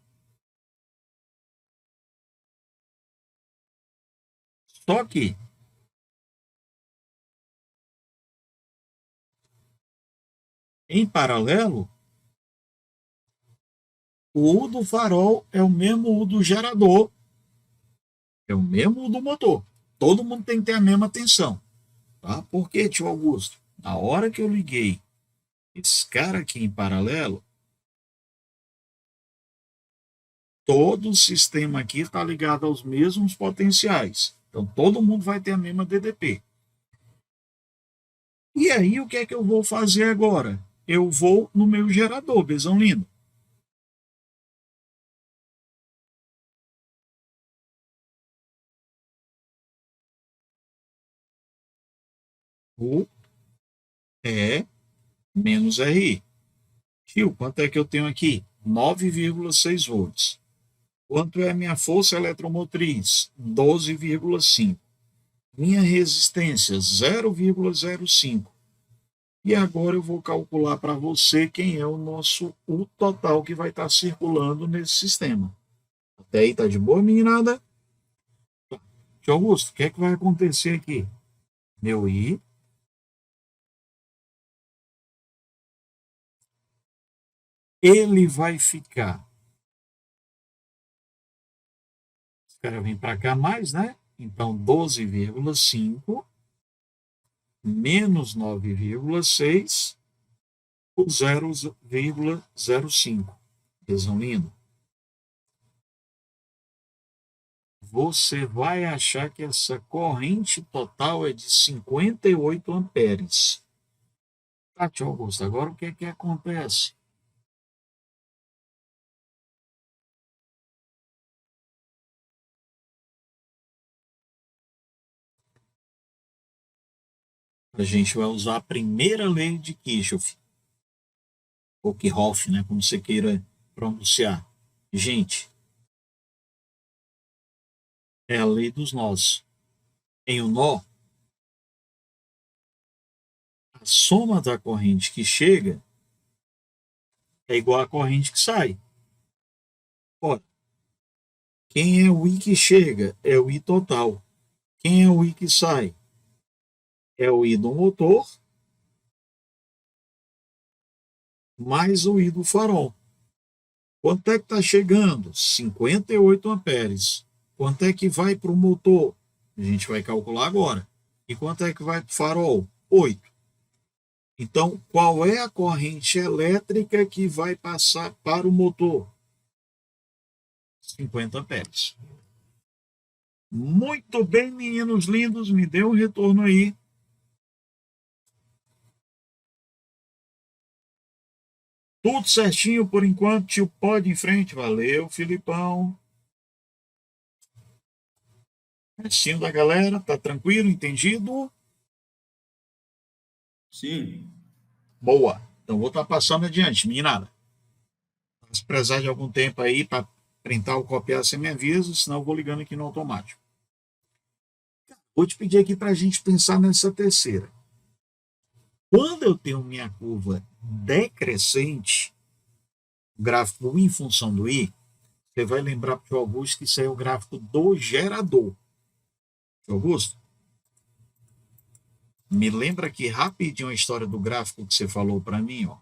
Só que em paralelo, o U do farol é o mesmo U do gerador, é o mesmo U do motor. Todo mundo tem que ter a mesma tensão. Tá? Por quê, tio Augusto? Na hora que eu liguei esse cara aqui em paralelo, todo o sistema aqui está ligado aos mesmos potenciais. Então, todo mundo vai ter a mesma DDP. E aí, o que é que eu vou fazer agora? Eu vou no meu gerador, Bezão lindo. O E menos RI. Tio, quanto é que eu tenho aqui? 9,6 volts. Quanto é a minha força eletromotriz? 12,5. Minha resistência, 0,05. E agora eu vou calcular para você quem é o nosso U total que vai estar circulando nesse sistema. Até aí tá de boa, meninada? Tio Augusto, o que é que vai acontecer aqui? Meu I ele vai ficar. Esse cara vem para cá mais, né? Então, 12,5 menos 9,6 por 0,05. Tesão lindo. Você vai achar que essa corrente total é de 58 amperes. Tá, tio Augusto, agora o que é que acontece? A gente vai usar a primeira lei de Kirchhoff, ou Kirchhoff, né, como você queira pronunciar. Gente, é a lei dos nós. Em um nó, a soma da corrente que chega é igual à corrente que sai. Ora, quem é o I que chega? É o I total. Quem é o I que sai? É o I do motor mais o I do farol. Quanto é que está chegando? 58 amperes. Quanto é que vai para o motor? A gente vai calcular agora. E quanto é que vai para o farol? 8. Então, qual é a corrente elétrica que vai passar para o motor? 50 amperes. Muito bem, meninos lindos, me dê um retorno aí. Tudo certinho por enquanto, tio, pode ir em frente. Valeu, Filipão. Restinho da galera, tá tranquilo, entendido? Sim. Boa. Então vou estar passando adiante, meninada. Se precisar de algum tempo aí para printar ou copiar, você me avisa, senão eu vou ligando aqui no automático. Vou te pedir aqui para a gente pensar nessa terceira. Quando eu tenho minha curva decrescente, o gráfico em função do I, você vai lembrar para o Augusto que isso aí é o gráfico do gerador. Augusto, me lembra aqui rapidinho a história do gráfico que você falou para mim, ó.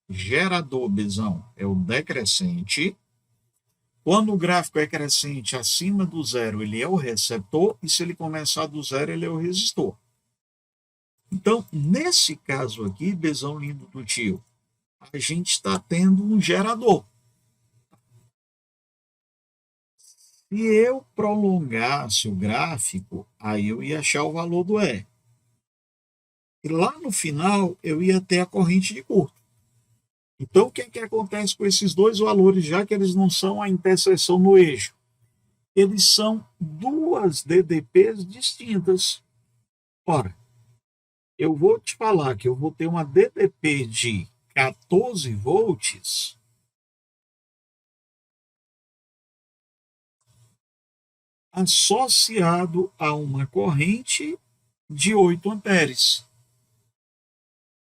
Gerador, Bezão, é o decrescente. Quando o gráfico é crescente acima do zero, ele é o receptor, e se ele começar do zero, ele é o resistor. Então, nesse caso aqui, Bezão lindo do tio, a gente está tendo um gerador. Se eu prolongasse o gráfico, aí eu ia achar o valor do E. E lá no final, eu ia ter a corrente de curto. Então, o que é que acontece com esses dois valores, já que eles não são a interseção no eixo? Eles são duas DDPs distintas. Ora, eu vou te falar que eu vou ter uma DDP de 14 volts associado a uma corrente de 8 amperes.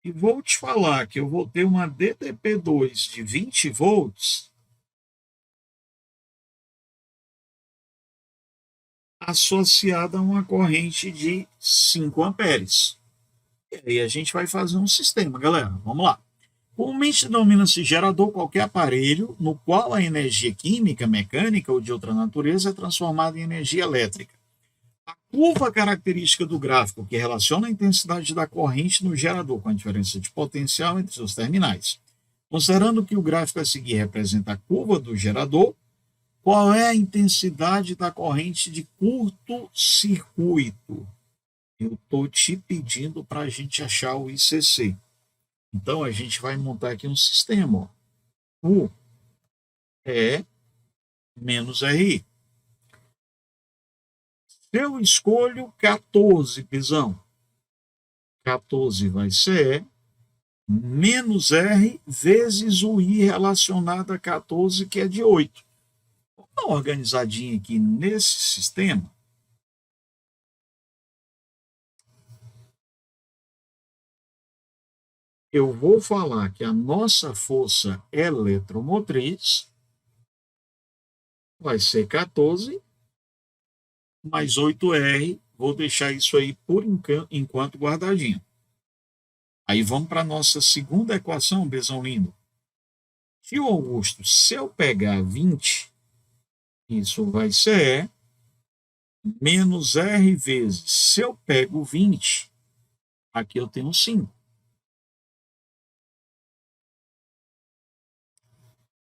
E vou te falar que eu vou ter uma DDP2 de 20 volts associada a uma corrente de 5 amperes. E aí a gente vai fazer um sistema, galera. Vamos lá. Comumente denomina-se gerador qualquer aparelho no qual a energia química, mecânica ou de outra natureza é transformada em energia elétrica. A curva característica do gráfico que relaciona a intensidade da corrente no gerador com a diferença de potencial entre seus terminais. Considerando que o gráfico a seguir representa a curva do gerador, qual é a intensidade da corrente de curto-circuito? Eu estou te pedindo para a gente achar o ICC. Então, a gente vai montar aqui um sistema. Ó. U é menos RI. Se eu escolho 14, Pisão, 14 vai ser menos R vezes o I relacionado a 14, que é de 8. Vamos dar uma organizadinha aqui nesse sistema. Eu vou falar que a nossa força eletromotriz vai ser 14 mais 8R. Vou deixar isso aí por enquanto guardadinho. Aí vamos para a nossa segunda equação, Bezão lindo. Tio Augusto, se eu pegar 20, isso vai ser menos R vezes. Se eu pego 20, aqui eu tenho 5.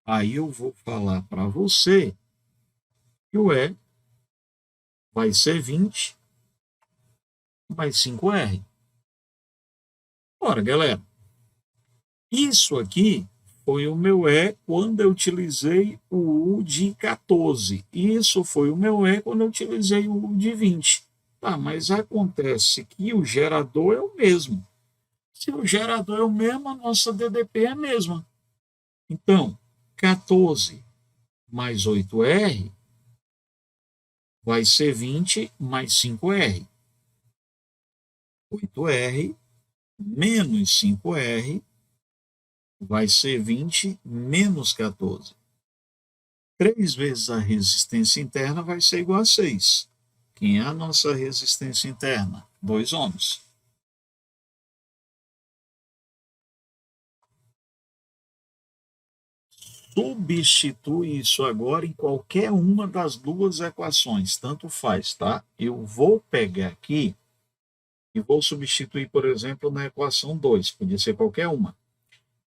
Aí eu vou falar para você que o E vai ser 20 mais 5R. Ora, galera, isso aqui foi o meu E quando eu utilizei o U de 14. Isso foi o meu E quando eu utilizei o U de 20. Tá, mas acontece que o gerador é o mesmo. Se o gerador é o mesmo, a nossa DDP é a mesma. Então, 14 mais 8R vai ser 20 mais 5R. 8R menos 5R vai ser 20 menos 14. 3 vezes a resistência interna vai ser igual a 6. Quem é a nossa resistência interna? 2 ohms. Substitui isso agora em qualquer uma das duas equações, tanto faz, tá? Eu vou pegar aqui e vou substituir, por exemplo, na equação 2, podia ser qualquer uma.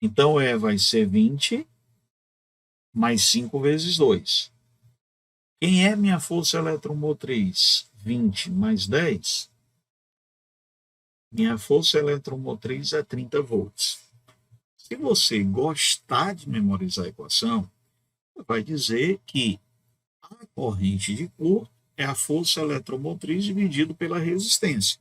Então, vai ser 20 mais 5 vezes 2. Quem é minha força eletromotriz? 20 mais 10. Minha força eletromotriz é 30 volts. Se você gostar de memorizar a equação, você vai dizer que a corrente de curto é a força eletromotriz dividido pela resistência.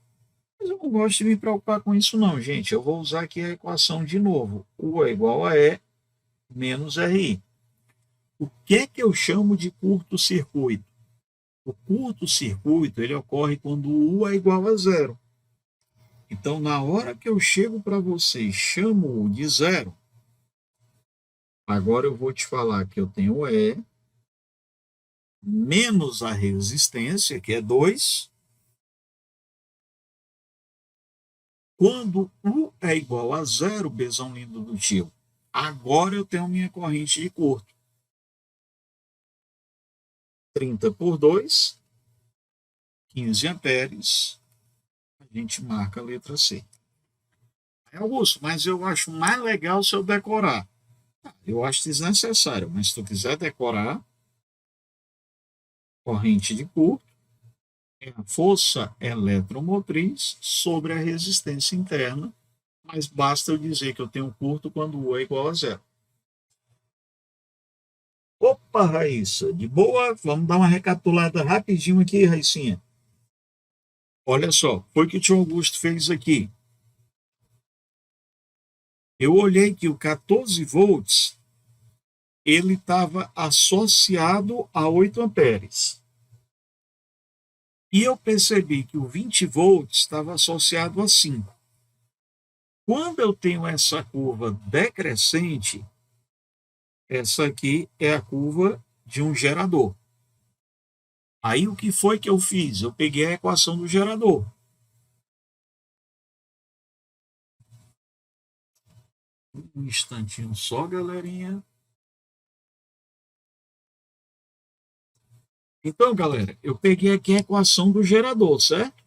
Mas eu não gosto de me preocupar com isso não, gente. Eu vou usar aqui a equação de novo. U é igual a E menos RI. O que é que eu chamo de curto-circuito? O curto-circuito ele ocorre quando o U é igual a zero. Então, na hora que eu chego para você e chamo-o de zero, agora eu vou te falar que eu tenho E menos a resistência, que é 2. Quando U é igual a zero, besão lindo do tio, agora eu tenho minha corrente de curto. 30 por 2, 15 amperes. A gente marca a letra C. Augusto, mas eu acho mais legal se eu decorar. Eu acho desnecessário, mas se tu quiser decorar, corrente de curto é a força eletromotriz sobre a resistência interna, mas basta eu dizer que eu tenho curto quando U é igual a zero. Opa, Raíssa, de boa? Vamos dar uma recapitulada rapidinho aqui, Raicinha. Olha só, foi o que o tio Augusto fez aqui. Eu olhei que o 14 volts ele estava associado a 8 amperes. E eu percebi que o 20 volts estava associado a 5. Quando eu tenho essa curva decrescente, essa aqui é a curva de um gerador. Aí o que foi que eu fiz? Eu peguei a equação do gerador. Um instantinho só, galerinha. Então, galera, eu peguei aqui a equação do gerador, certo?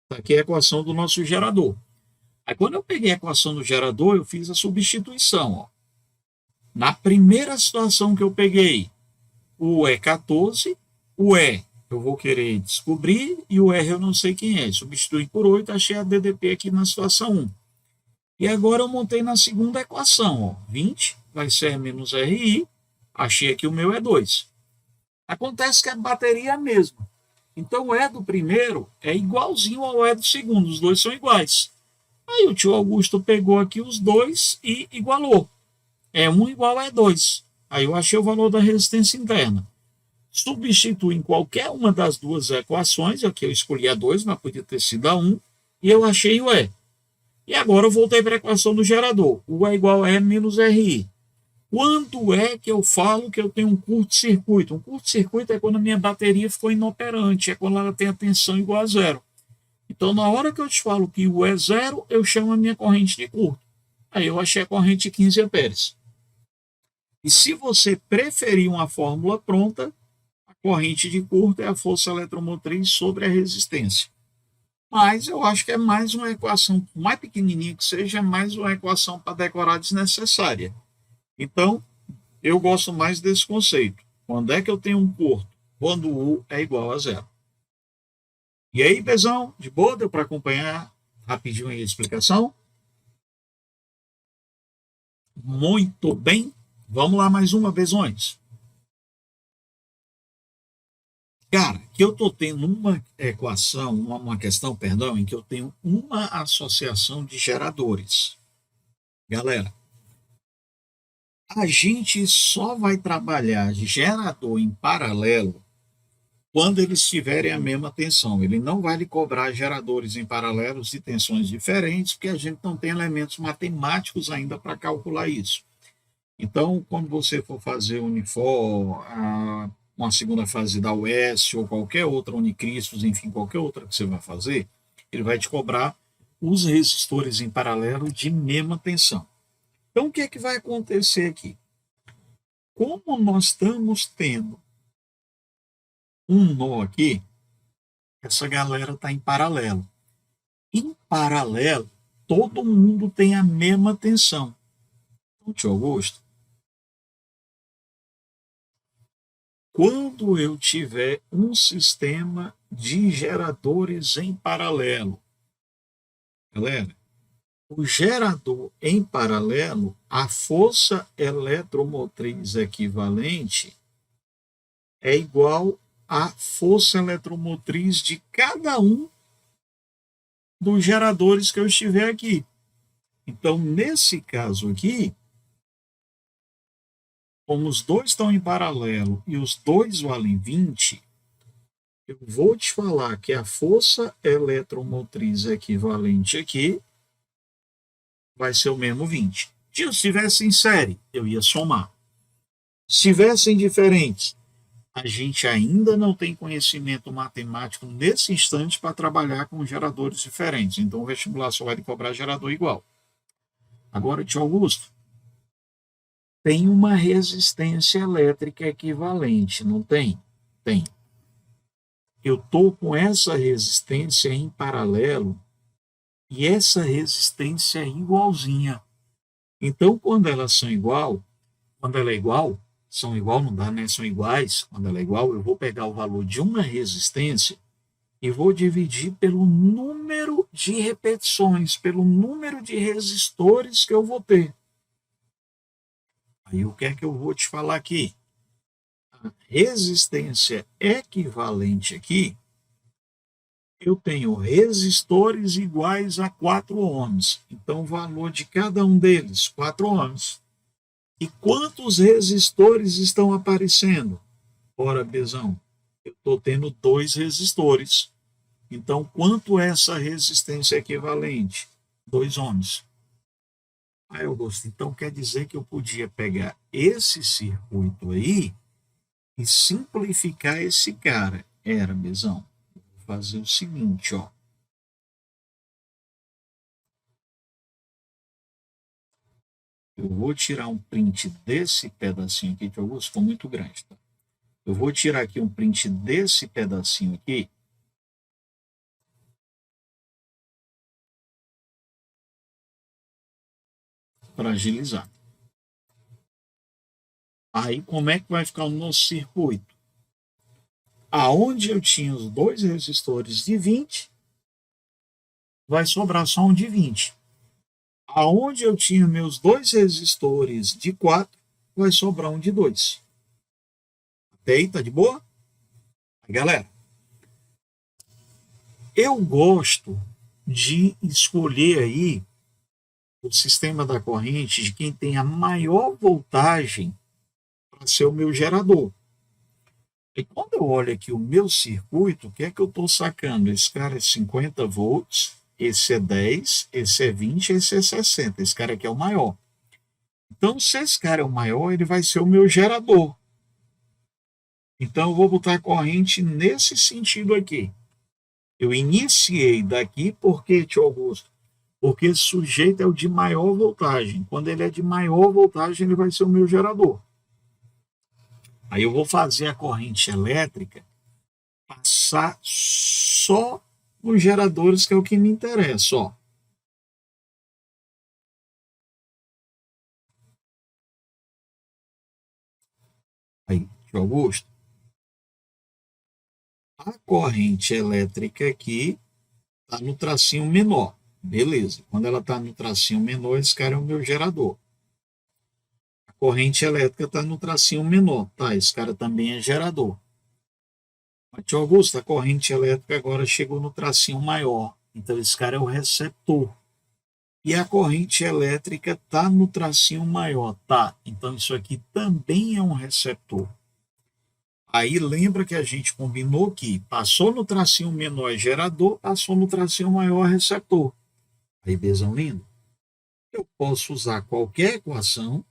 Está aqui a equação do nosso gerador. Aí, quando eu peguei a equação do gerador, eu fiz a substituição. Ó. Na primeira situação que eu peguei, o E 14, o E eu vou querer descobrir e o R eu não sei quem é. Substituí por 8, achei a DDP aqui na situação 1. E agora eu montei na segunda equação. Ó. 20 vai ser menos RI. Achei aqui o meu é 2. Acontece que a bateria é a mesma. Então o E do primeiro é igualzinho ao E do segundo. Os dois são iguais. Aí o tio Augusto pegou aqui os dois e igualou. É 1 igual a 2. Aí eu achei o valor da resistência interna. Substituo em qualquer uma das duas equações. Aqui eu escolhi a 2, mas podia ter sido a 1. E eu achei o E. E agora eu voltei para a equação do gerador. U é igual a E menos RI. Quando é que eu falo que eu tenho um curto-circuito? Um curto-circuito é quando a minha bateria ficou inoperante, é quando ela tem a tensão igual a zero. Então, na hora que eu te falo que U é zero, eu chamo a minha corrente de curto. Aí eu achei a corrente de 15 amperes. E se você preferir uma fórmula pronta, a corrente de curto é a força eletromotriz sobre a resistência. Mas eu acho que é mais uma equação, por mais pequenininha que seja, é mais uma equação para decorar desnecessária. Então, eu gosto mais desse conceito. Quando é que eu tenho um curto? Quando U é igual a zero. E aí, Bezão, de boa, deu para acompanhar rapidinho aí a explicação? Muito bem. Vamos lá mais uma, Bezões. Cara, que eu estou tendo uma equação, uma questão, perdão, em que eu tenho uma associação de geradores. Galera, a gente só vai trabalhar gerador em paralelo quando eles tiverem a mesma tensão. Ele não vai lhe cobrar geradores em paralelos de tensões diferentes, porque a gente não tem elementos matemáticos ainda para calcular isso. Então, quando você for fazer Unifor, uma segunda fase da UES ou qualquer outra, Unicristos, enfim, qualquer outra que você vai fazer, ele vai te cobrar os resistores em paralelo de mesma tensão. Então, o que é que vai acontecer aqui? Como nós estamos tendo um nó aqui, essa galera está em paralelo. Em paralelo, todo mundo tem a mesma tensão. Então, tio Augusto, quando eu tiver um sistema de geradores em paralelo, galera, o gerador em paralelo, a força eletromotriz equivalente é igual à força eletromotriz de cada um dos geradores que eu estiver aqui. Então, nesse caso aqui, como os dois estão em paralelo e os dois valem 20, eu vou te falar que a força eletromotriz equivalente aqui vai ser o mesmo 20. Se estivesse em série, eu ia somar. Se estivessem diferentes, a gente ainda não tem conhecimento matemático nesse instante para trabalhar com geradores diferentes. Então, o vestibular só vai cobrar gerador igual. Agora, tio Augusto, tem uma resistência elétrica equivalente, não tem? Tem. Eu estou com essa resistência em paralelo e essa resistência é igualzinha. Então, quando elas são igual, quando ela é igual, são igual, não dá, né? São iguais. Quando ela é igual, eu vou pegar o valor de uma resistência e vou dividir pelo número de repetições, pelo número de resistores que eu vou ter. Aí o que é que eu vou te falar aqui? A resistência equivalente aqui, eu tenho resistores iguais a 4 ohms. Então, o valor de cada um deles, 4 ohms. E quantos resistores estão aparecendo? Ora, Bezão, eu estou tendo 2 resistores. Então, quanto é essa resistência equivalente? 2 ohms. Aí eu gosto. Então, quer dizer que eu podia pegar esse circuito aí e simplificar esse cara. Era, Bezão. Vou fazer o seguinte, ó. Eu vou tirar um print desse pedacinho aqui, que eu gosto, ficou muito grande, tá? Eu vou tirar aqui um print desse pedacinho aqui. Para agilizar. Aí, como é que vai ficar o nosso circuito? Aonde eu tinha os 2 resistores de 20, vai sobrar só um de 20. Aonde eu tinha meus 2 resistores de 4, vai sobrar um de 2. Até aí, tá de boa? Galera, eu gosto de escolher aí o sistema da corrente de quem tem a maior voltagem para ser o meu gerador. E quando eu olho aqui o meu circuito, o que é que eu estou sacando? Esse cara é 50 volts, esse é 10, esse é 20, esse é 60. Esse cara aqui é o maior. Então, se esse cara é o maior, ele vai ser o meu gerador. Então, eu vou botar a corrente nesse sentido aqui. Eu iniciei daqui porque, tio Augusto, porque esse sujeito é o de maior voltagem. Quando ele é de maior voltagem, ele vai ser o meu gerador. Aí eu vou fazer a corrente elétrica passar só nos geradores, que é o que me interessa, ó. Aí, tio Augusto, a corrente elétrica aqui está no tracinho menor. Beleza. Quando ela está no tracinho menor, esse cara é o meu gerador. A corrente elétrica está no tracinho menor. Tá, esse cara também é gerador. Mas, tio Augusto, a corrente elétrica agora chegou no tracinho maior. Então, esse cara é o receptor. E a corrente elétrica está no tracinho maior. Tá, então isso aqui também é um receptor. Aí lembra que a gente combinou que passou no tracinho menor é gerador, passou no tracinho maior é receptor. Aí, bezão lindo, eu posso usar qualquer equação.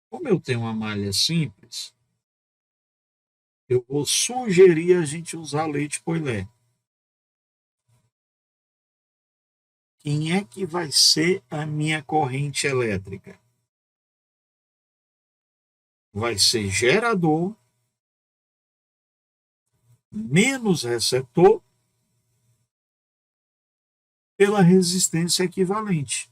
Como eu tenho uma malha simples, eu vou sugerir a gente usar leite poilé. Quem é que vai ser a minha corrente elétrica? Vai ser gerador menos receptor pela resistência equivalente.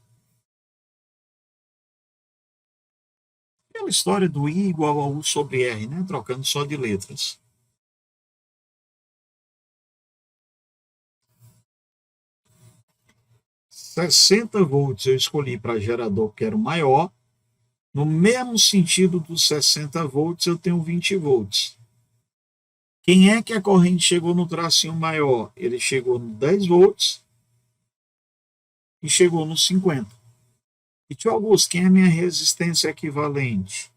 Aquela história do I igual a U sobre R, né? Trocando só de letras. 60 volts eu escolhi para gerador que era o maior. No mesmo sentido dos 60 volts, eu tenho 20 volts. Quem é que a corrente chegou no tracinho maior? Ele chegou no 10 volts e chegou no 50. E, tio Augusto, quem é a minha resistência equivalente?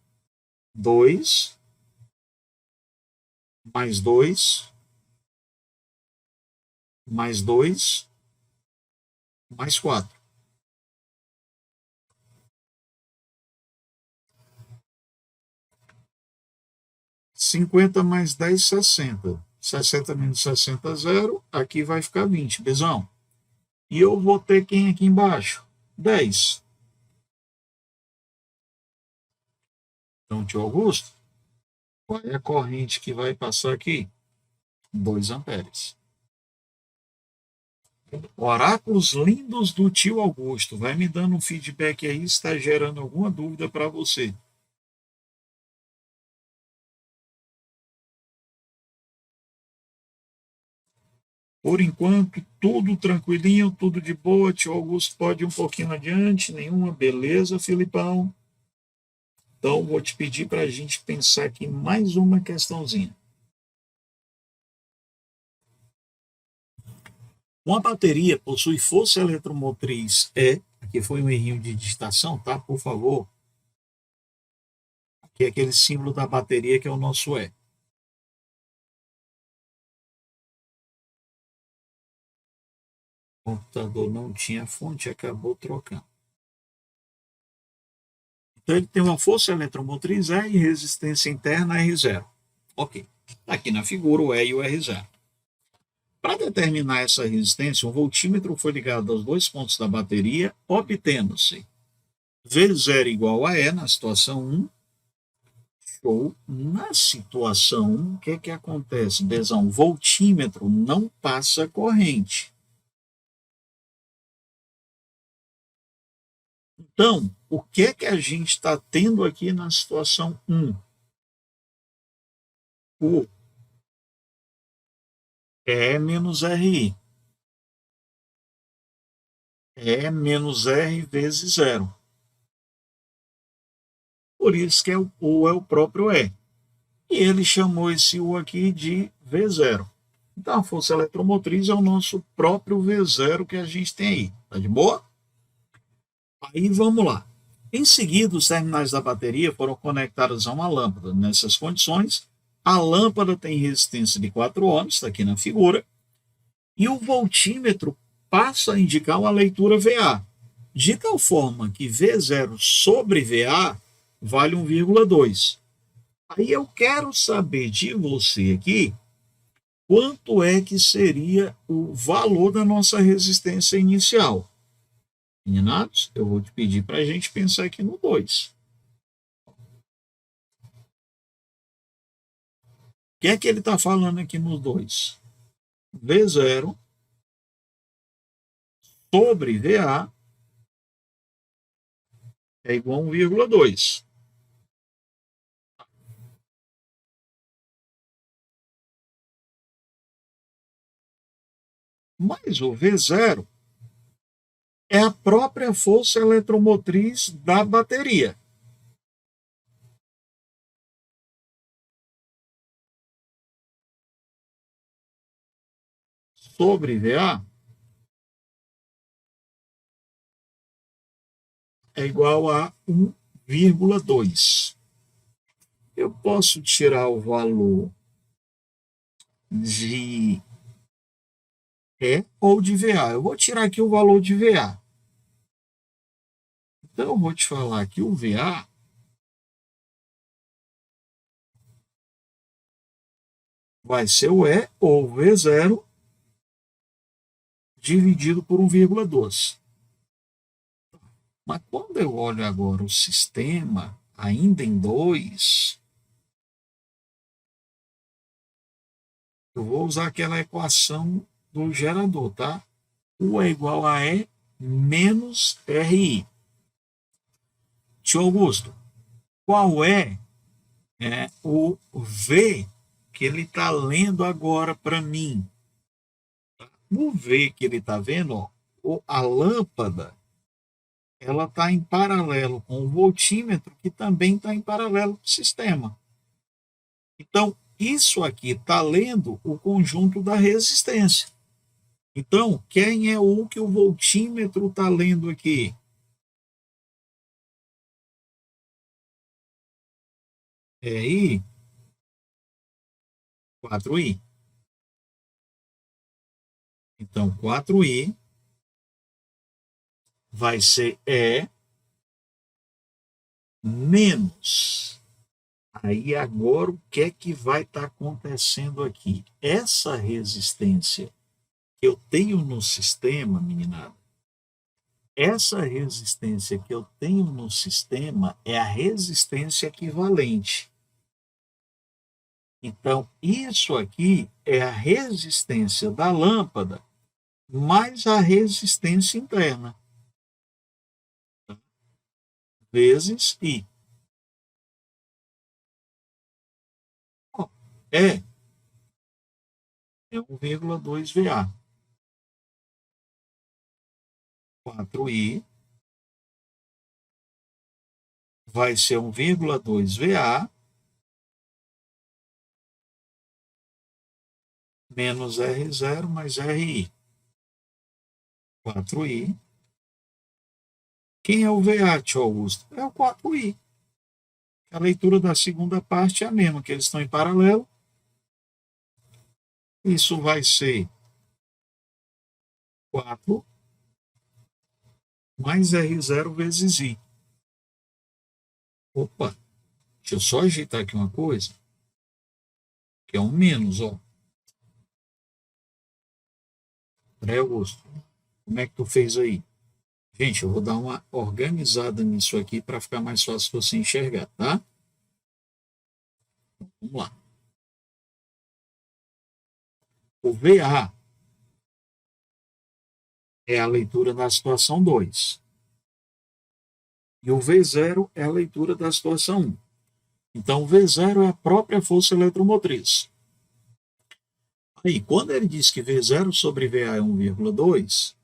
2 mais 2 mais 2 mais 4. 50 mais 10, 60. 60 menos 60, 0. Aqui vai ficar 20, Bezão. E eu vou ter quem aqui embaixo? 10. Então, tio Augusto, qual é a corrente que vai passar aqui? 2 amperes. Oráculos lindos do tio Augusto. Vai me dando um feedback aí se está gerando alguma dúvida para você. Por enquanto, tudo tranquilinho, tudo de boa. Tio Augusto pode ir um pouquinho adiante, nenhuma. Beleza, Filipão? Então, vou te pedir para a gente pensar aqui mais uma questãozinha. Uma bateria possui força eletromotriz E. Aqui foi um errinho de digitação, tá? Por favor. Aqui é aquele símbolo da bateria que é o nosso E. O computador não tinha fonte, acabou trocando. Então, ele tem uma força eletromotriz E e resistência interna R0. Ok. Aqui na figura o E e o R0. Para determinar essa resistência, um voltímetro foi ligado aos dois pontos da bateria, obtendo-se V0 igual a E na situação 1. Show. Na situação 1, o que acontece? Bezão, o voltímetro não passa corrente. Então, o que a gente está tendo aqui na situação 1? O E menos RI. E menos R vezes 0. Por isso que o U é o próprio E. E ele chamou esse U aqui de V0. Então, a força eletromotriz é o nosso próprio V0 que a gente tem aí. Tá de boa? Aí vamos lá. Em seguida, os terminais da bateria foram conectados a uma lâmpada. Nessas condições, a lâmpada tem resistência de 4 ohms, está aqui na figura, e o voltímetro passa a indicar uma leitura VA, de tal forma que V0 sobre VA vale 1,2. Aí eu quero saber de você aqui quanto é que seria o valor da nossa resistência inicial. Meninados, eu vou te pedir para a gente pensar aqui no 2. O que é que ele está falando aqui no 2? V0 sobre VA é igual a 1,2. Mas o V0 é a própria força eletromotriz da bateria. Sobre VA é igual a 1,2. Eu posso tirar o valor de E ou de VA. Eu vou tirar aqui o valor de VA. Então, eu vou te falar que o VA vai ser o E ou V0 dividido por 1,2. Mas quando eu olho agora o sistema, ainda em 2, eu vou usar aquela equação do gerador, tá? U é igual a E menos RI. Tio Augusto, qual é o V que ele está lendo agora para mim? O V que ele está vendo, ó, a lâmpada ela está em paralelo com o voltímetro, que também está em paralelo com o sistema. Então, isso aqui está lendo o conjunto da resistência. Então, quem é o que o voltímetro está lendo aqui? É I, 4I. Então, 4I vai ser E menos. Aí agora o que é que vai estar acontecendo aqui? Essa resistência que eu tenho no sistema, meninada, essa resistência que eu tenho no sistema é a resistência equivalente. Então, isso aqui é a resistência da lâmpada mais a resistência interna, vezes I. É 1,2 VA. 4I vai ser 1,2 VA menos R0 mais RI. 4I. Quem é o VA, tio Augusto? É o 4I. A leitura da segunda parte é a mesma, que eles estão em paralelo. Isso vai ser 4 mais R0 vezes I. Opa, deixa eu só ajeitar aqui uma coisa, que é um menos, ó. Peraí, Augusto, como é que tu fez aí? Gente, eu vou dar uma organizada nisso aqui para ficar mais fácil você enxergar, tá? Vamos lá. O VA é a leitura da situação 2. E o V0 é a leitura da situação 1. Então, o V0 é a própria força eletromotriz. Aí, quando ele diz que V0 sobre VA é 1,2,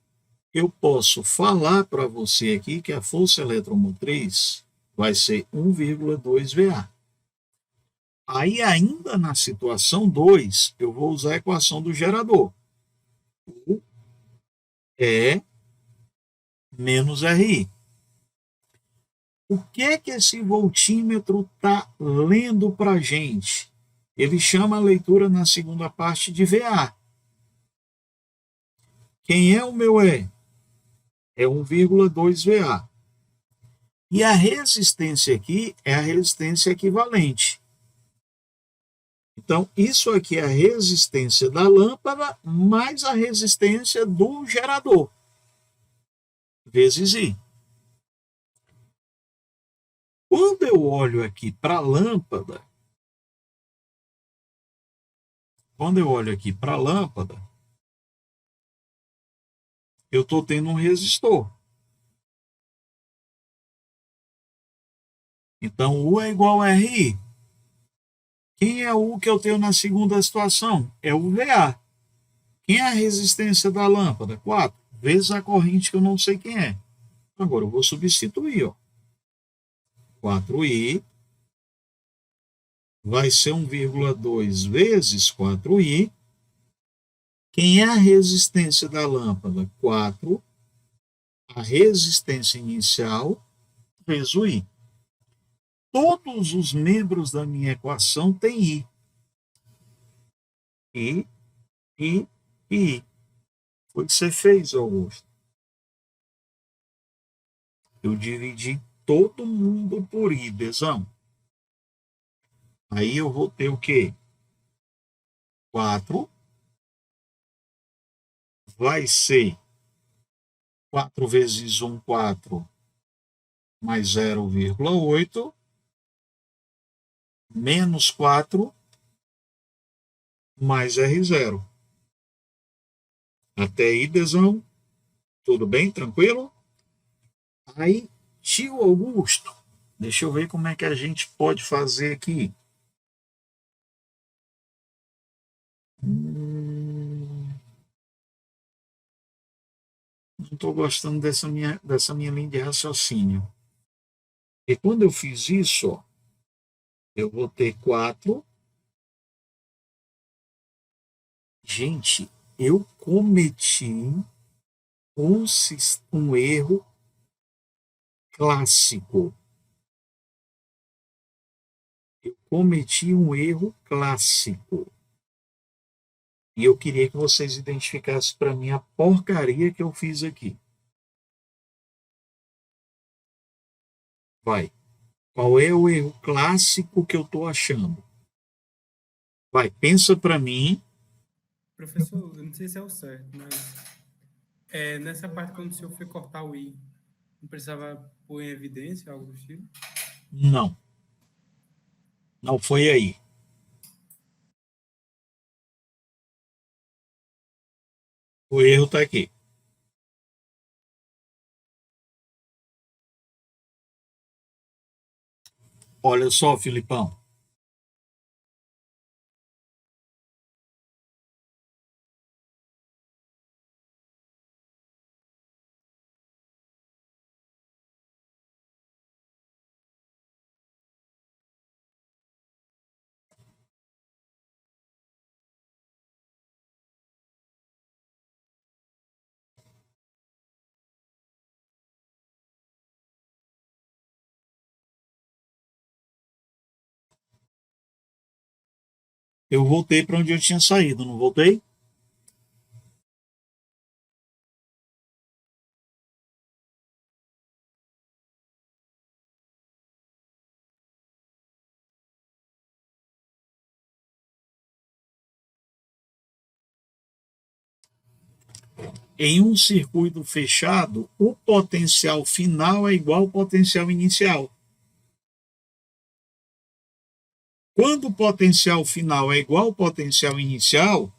eu posso falar para você aqui que a força eletromotriz vai ser 1,2 VA. Aí, ainda na situação 2, eu vou usar a equação do gerador. U é menos RI. O que é que esse voltímetro está lendo para a gente? Ele chama a leitura na segunda parte de VA. Quem é o meu E? É 1,2 VA. E a resistência aqui é a resistência equivalente. Então, isso aqui é a resistência da lâmpada mais a resistência do gerador, vezes I. Quando eu olho aqui para a lâmpada, eu estou tendo um resistor. Então, U é igual a RI. Quem é o U que eu tenho na segunda situação? É o VA. Quem é a resistência da lâmpada? 4. Vezes a corrente que eu não sei quem é. Agora eu vou substituir. Ó. 4I vai ser 1,2 vezes 4I. Quem é a resistência da lâmpada? 4. A resistência inicial vezes o I. Todos os membros da minha equação têm I. I. Foi o que você fez, Augusto. Eu dividi todo mundo por I, Bezão. Aí eu vou ter o quê? 4 vai ser 4 vezes 1, 4, mais 0,8, menos 4, mais R0. Até aí, Bezão? Tudo bem? Tranquilo? Aí, tio Augusto, deixa eu ver como é que a gente pode fazer aqui. não estou gostando dessa minha linha de raciocínio. E quando eu fiz isso, ó, eu vou ter 4. Gente, eu cometi um erro clássico. Eu cometi um erro clássico. E eu queria que vocês identificassem para mim a porcaria que eu fiz aqui. Vai. Qual é o erro clássico que eu estou achando? Vai, pensa para mim. Professor, eu não sei se é o certo, mas nessa parte quando o senhor foi cortar o i, não precisava pôr em evidência algo do estilo? Não. Não foi aí. O erro está aqui. Olha só, Filipão. Eu voltei para onde eu tinha saído, não voltei? Em um circuito fechado, o potencial final é igual ao potencial inicial. Quando o potencial final é igual ao potencial inicial,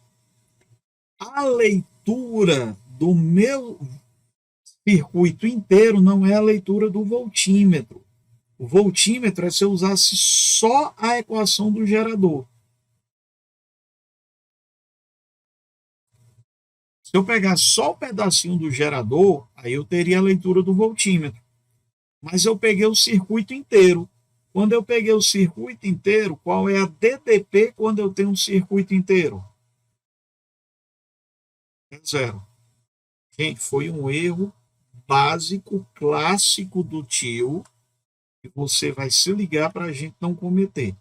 a leitura do meu circuito inteiro não é a leitura do voltímetro. O voltímetro é se eu usasse só a equação do gerador. Se eu pegar só o pedacinho do gerador, aí eu teria a leitura do voltímetro. Mas eu peguei o circuito inteiro. Quando eu peguei o circuito inteiro, qual é a DDP quando eu tenho um circuito inteiro? É 0. Gente, foi um erro básico, clássico do tio, que você vai se ligar para a gente não cometer.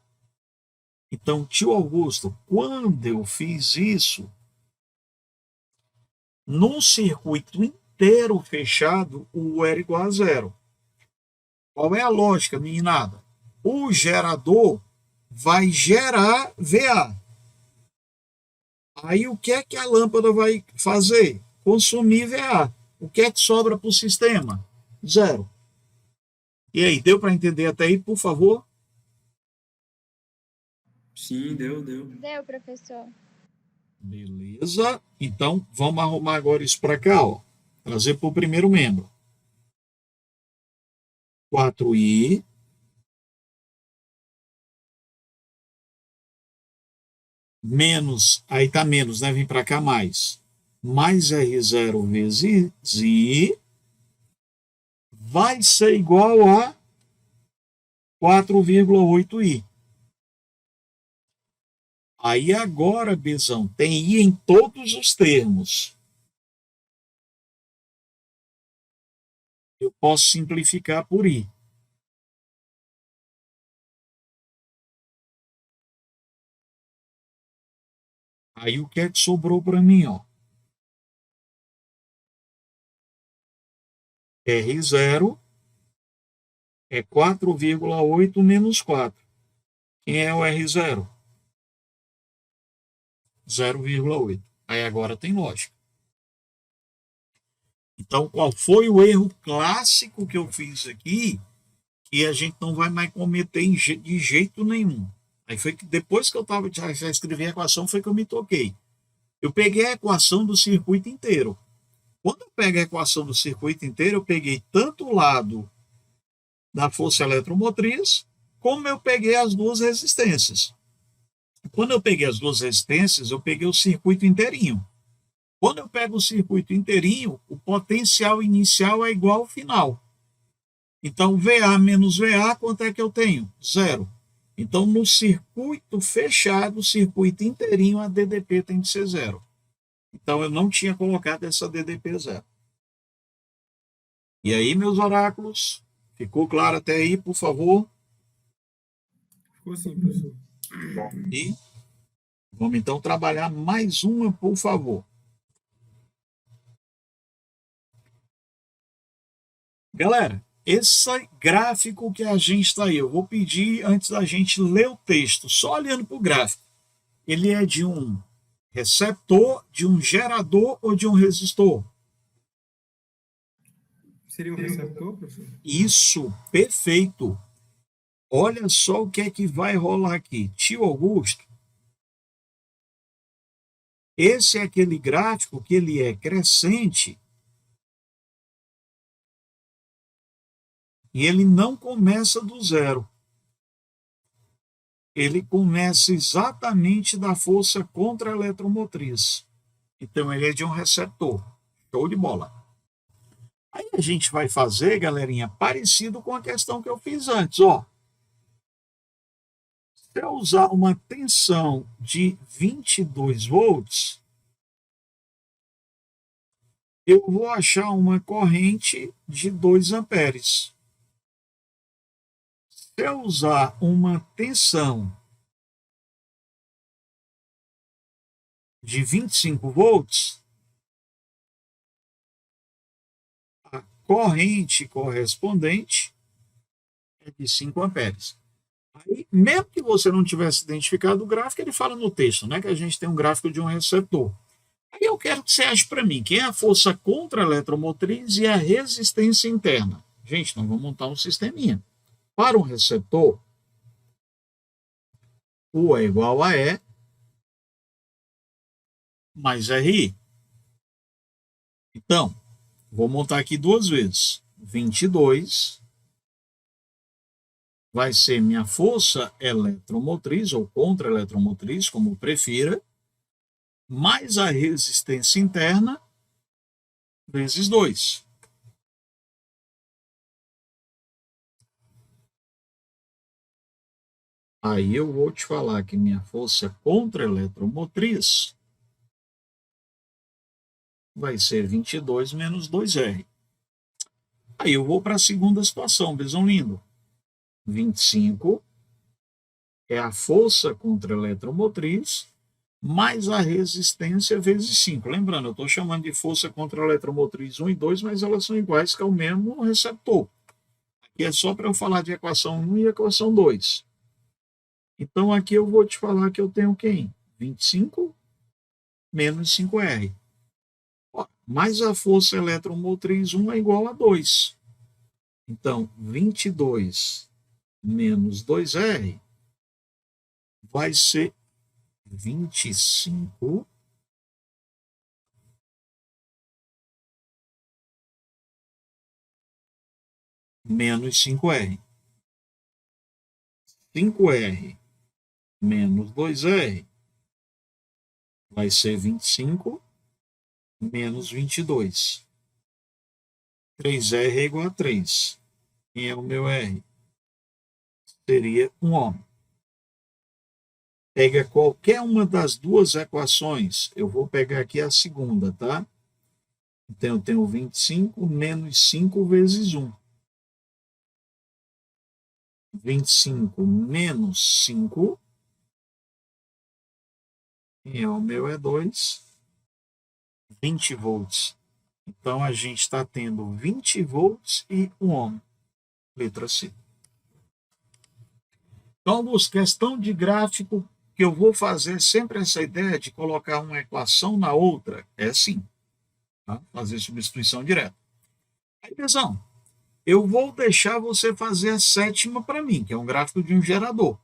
Então, tio Augusto, quando eu fiz isso, num circuito inteiro fechado, o U era igual a 0. Qual é a lógica, meninada? O gerador vai gerar VA. Aí o que é que a lâmpada vai fazer? Consumir VA. O que é que sobra para o sistema? 0. E aí, deu para entender até aí, por favor? Sim, deu. Deu, professor. Beleza. Então, vamos arrumar agora isso para cá, ó. Trazer para o primeiro membro. 4i menos, aí tá menos, né? Vem para cá mais R0 vezes I vai ser igual a 4,8i. Aí agora, Bezão, tem I em todos os termos. Eu posso simplificar por I. Aí o que é que sobrou para mim, ó? R0 é 4,8 menos 4. Quem é o R0? 0,8. Aí agora tem lógica. Então, qual foi o erro clássico que eu fiz aqui que a gente não vai mais cometer de jeito nenhum? Aí foi que depois que eu já escrevi a equação, foi que eu me toquei. Eu peguei a equação do circuito inteiro. Quando eu pego a equação do circuito inteiro, eu peguei tanto o lado da força eletromotriz, como eu peguei as duas resistências. Quando eu peguei as duas resistências, eu peguei o circuito inteirinho. Quando eu pego o circuito inteirinho, o potencial inicial é igual ao final. Então, VA menos VA, quanto é que eu tenho? 0. Então, no circuito fechado, circuito inteirinho, a DDP tem que ser 0. Então, eu não tinha colocado essa DDP 0. E aí, meus oráculos, ficou claro até aí, por favor? Ficou sim, professor. E vamos então trabalhar mais uma, por favor. Galera, esse gráfico que a gente está aí, eu vou pedir antes da gente ler o texto, só olhando para o gráfico. Ele é de um receptor, de um gerador ou de um resistor? Seria um receptor, professor? Isso, perfeito. Olha só o que é que vai rolar aqui. Tio Augusto, esse é aquele gráfico que ele é crescente e ele não começa do zero. Ele começa exatamente da força contra-eletromotriz. Então, ele é de um receptor. Show de bola. Aí a gente vai fazer, galerinha, parecido com a questão que eu fiz antes. Ó. Se eu usar uma tensão de 22 volts, eu vou achar uma corrente de 2 amperes. Se eu usar uma tensão de 25 volts, a corrente correspondente é de 5 amperes. Aí, mesmo que você não tivesse identificado o gráfico, ele fala no texto, né, que a gente tem um gráfico de um receptor. Aí eu quero que você ache para mim quem é a força contra-eletromotriz e a resistência interna. Gente, nós vamos montar um sisteminha. Para um receptor, U é igual a E mais RI. Então, vou montar aqui duas vezes. 22 vai ser minha força eletromotriz ou contra-eletromotriz, como prefira, mais a resistência interna vezes 2. Aí eu vou te falar que minha força contra-eletromotriz vai ser 22 menos 2R. Aí eu vou para a segunda situação, Besão lindo. 25 é a força contra-eletromotriz mais a resistência vezes 5. Lembrando, eu estou chamando de força contra-eletromotriz 1 e 2, mas elas são iguais, que é o mesmo receptor. Aqui é só para eu falar de equação 1 e equação 2. Então, aqui eu vou te falar que eu tenho quem? 25 menos 5R. Ó, mais a força eletromotriz 1 é igual a 2. Então, 22 menos 2R vai ser 25 menos 5R. 5R menos 2R vai ser 25 menos 22. 3R é igual a 3. Quem é o meu R? Seria 1 ohm. Pega qualquer uma das duas equações. Eu vou pegar aqui a segunda, tá? Então, eu tenho 25 menos 5 vezes 1. 25 menos 5. E o meu é 2. 20 volts. Então, a gente está tendo 20 volts e 1 ohm. Letra C. Então, Augusto, questão de gráfico que eu vou fazer sempre essa ideia de colocar uma equação na outra. É assim. Tá? Fazer substituição direta. Aí, Bezão, eu vou deixar você fazer a sétima para mim, que é um gráfico de um gerador.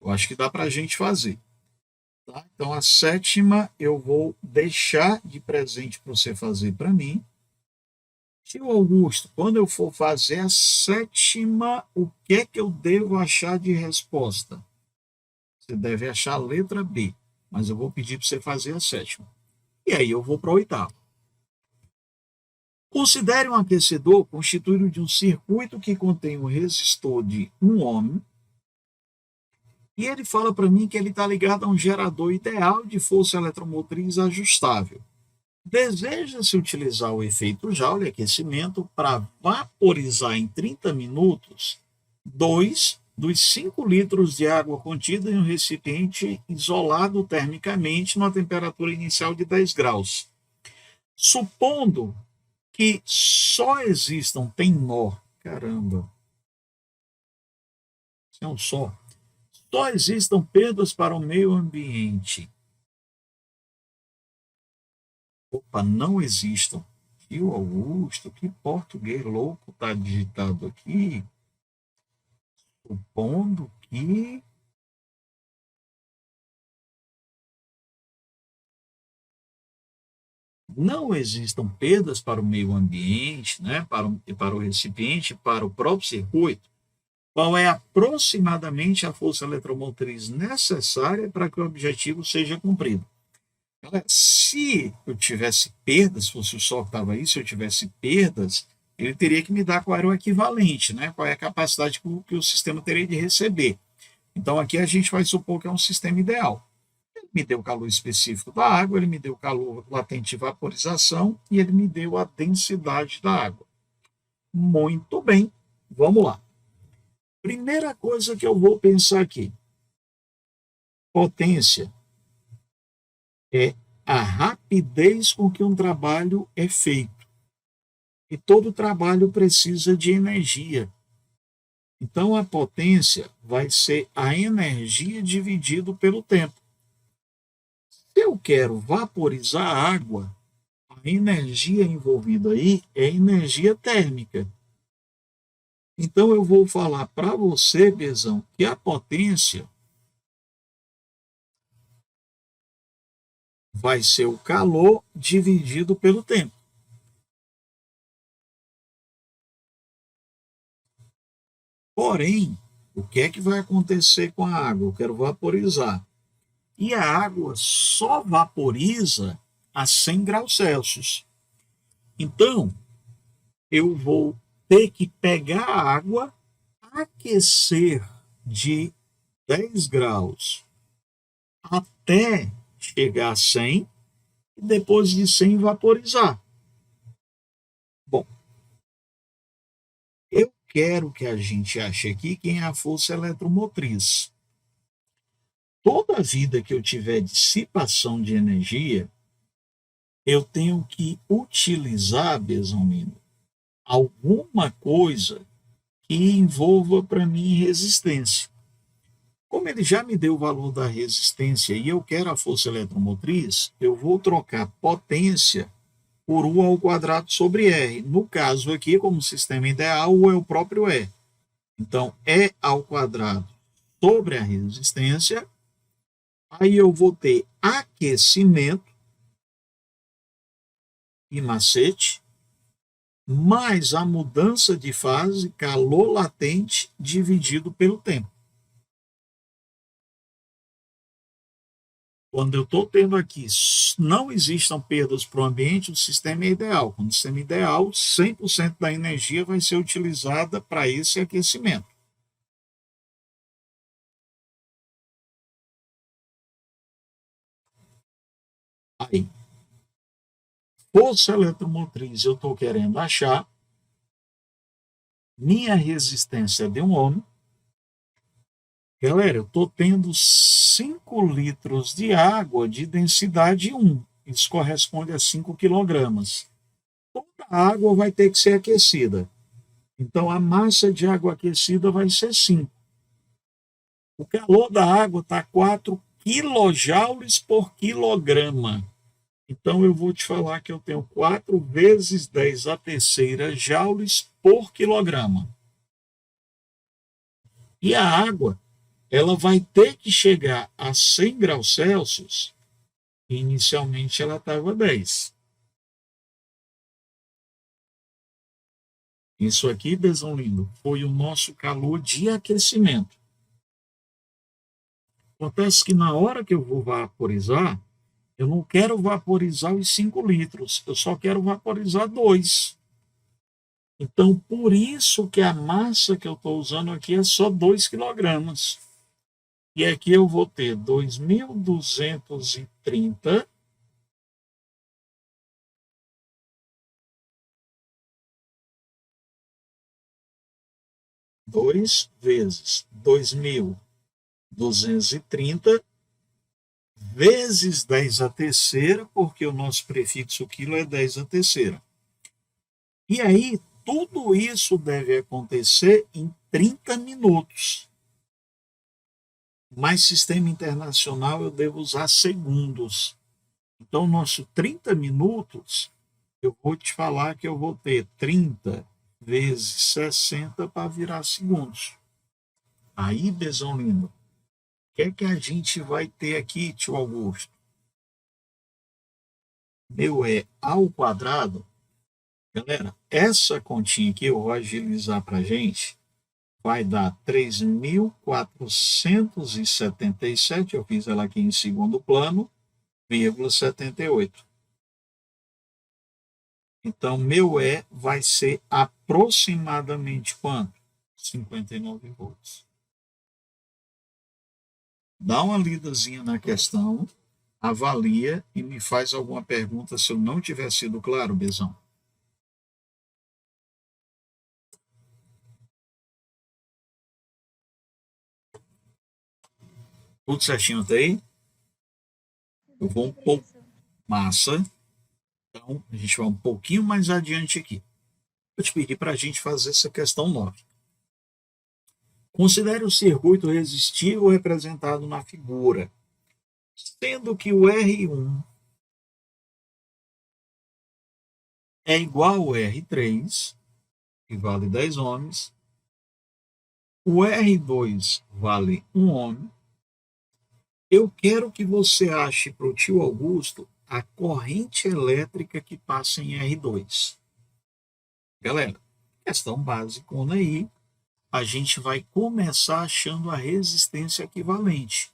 Eu acho que dá para a gente fazer. Tá? Então, a sétima eu vou deixar de presente para você fazer para mim. Tio Augusto, quando eu for fazer a sétima, o que é que eu devo achar de resposta? Você deve achar a letra B, mas eu vou pedir para você fazer a sétima. E aí eu vou para o oitavo. Considere um aquecedor constituído de um circuito que contém um resistor de 1 ohm. E ele fala para mim que ele está ligado a um gerador ideal de força eletromotriz ajustável. Deseja-se utilizar o efeito Joule, aquecimento, para vaporizar em 30 minutos 2 dos 5 litros de água contida em um recipiente isolado termicamente numa temperatura inicial de 10 graus. Supondo que só existam, tem nó, caramba, isso é um só existam perdas para o meio ambiente. Opa, não existam. Tio Augusto, que português louco está digitado aqui. Supondo que não existam perdas para o meio ambiente, né, para o recipiente, para o próprio circuito, qual é aproximadamente a força eletromotriz necessária para que o objetivo seja cumprido? Se eu tivesse perdas, se fosse o Sol que estava aí, se eu tivesse perdas, ele teria que me dar qual era o equivalente, né? Qual é a capacidade que o sistema teria de receber. Então, aqui a gente vai supor que é um sistema ideal. Ele me deu o calor específico da água, ele me deu o calor latente de vaporização e ele me deu a densidade da água. Muito bem, vamos lá. Primeira coisa que eu vou pensar aqui. Potência é a rapidez com que um trabalho é feito. E todo trabalho precisa de energia. Então, a potência vai ser a energia dividido pelo tempo. Se eu quero vaporizar a água, a energia envolvida aí é energia térmica. Então, eu vou falar para você, Bezão, que a potência vai ser o calor dividido pelo tempo. Porém, o que é que vai acontecer com a água? Eu quero vaporizar. E a água só vaporiza a 100 graus Celsius. Então, eu vou ter que pegar a água, aquecer de 10 graus até chegar a 100 e depois de 100 vaporizar. Bom, eu quero que a gente ache aqui quem é a força eletromotriz. Toda vida que eu tiver dissipação de energia, eu tenho que utilizar, Bezonino, alguma coisa que envolva para mim resistência. Como ele já me deu o valor da resistência e eu quero a força eletromotriz, eu vou trocar potência por U ao quadrado sobre R. No caso aqui, como sistema ideal, U é o próprio E. Então, E ao quadrado sobre a resistência. Aí eu vou ter aquecimento e macete, mais a mudança de fase, calor latente, dividido pelo tempo. Quando eu estou tendo aqui, não existam perdas para o ambiente, o sistema é ideal. Quando o sistema é ideal, 100% da energia vai ser utilizada para esse aquecimento. Aí, força eletromotriz eu estou querendo achar, minha resistência é de 1 ohm. Galera, eu estou tendo 5 litros de água de densidade 1. Isso corresponde a 5 quilogramas. Toda a água vai ter que ser aquecida. Então, a massa de água aquecida vai ser 5. O calor da água está 4 quilojoules por quilograma. Então, eu vou te falar que eu tenho 4 vezes 10 a terceira joules por quilograma. E a água, ela vai ter que chegar a 100 graus Celsius. Inicialmente, ela estava 10. Isso aqui, Bezão lindo, foi o nosso calor de aquecimento. Acontece que na hora que eu vou vaporizar, Eu não quero vaporizar os 5 litros, eu só quero vaporizar 2. Então, por isso que a massa que eu estou usando aqui é só 2 quilogramas. E aqui eu vou ter 2.230 2 vezes 2.230 vezes 10 a terceira, porque o nosso prefixo quilo é 10 a terceira. E aí, tudo isso deve acontecer em 30 minutos. Mas sistema internacional eu devo usar segundos. Então, nosso 30 minutos, eu vou te falar que eu vou ter 30 vezes 60 para virar segundos. Aí, Bezão lindo, o que é que a gente vai ter aqui, tio Augusto? Meu é ao quadrado. Galera, essa continha aqui eu vou agilizar para a gente. Vai dar 3.477, eu fiz ela aqui em segundo plano, vírgula 78. Então, meu E vai ser aproximadamente quanto? 59 volts. Dá uma lidazinha na questão, avalia e me faz alguma pergunta se eu não tiver sido claro, Bezão. Tudo certinho até aí? Eu vou um pouco massa. Então, a gente vai um pouquinho mais adiante aqui. Eu te pedi para a gente fazer essa questão 9. Considere o circuito resistivo representado na figura, sendo que o R1 é igual ao R3, que vale 10 ohms, o R2 vale 1 ohm. Eu quero que você ache para o tio Augusto a corrente elétrica que passa em R2. Galera, questão básica aí, a gente vai começar achando a resistência equivalente.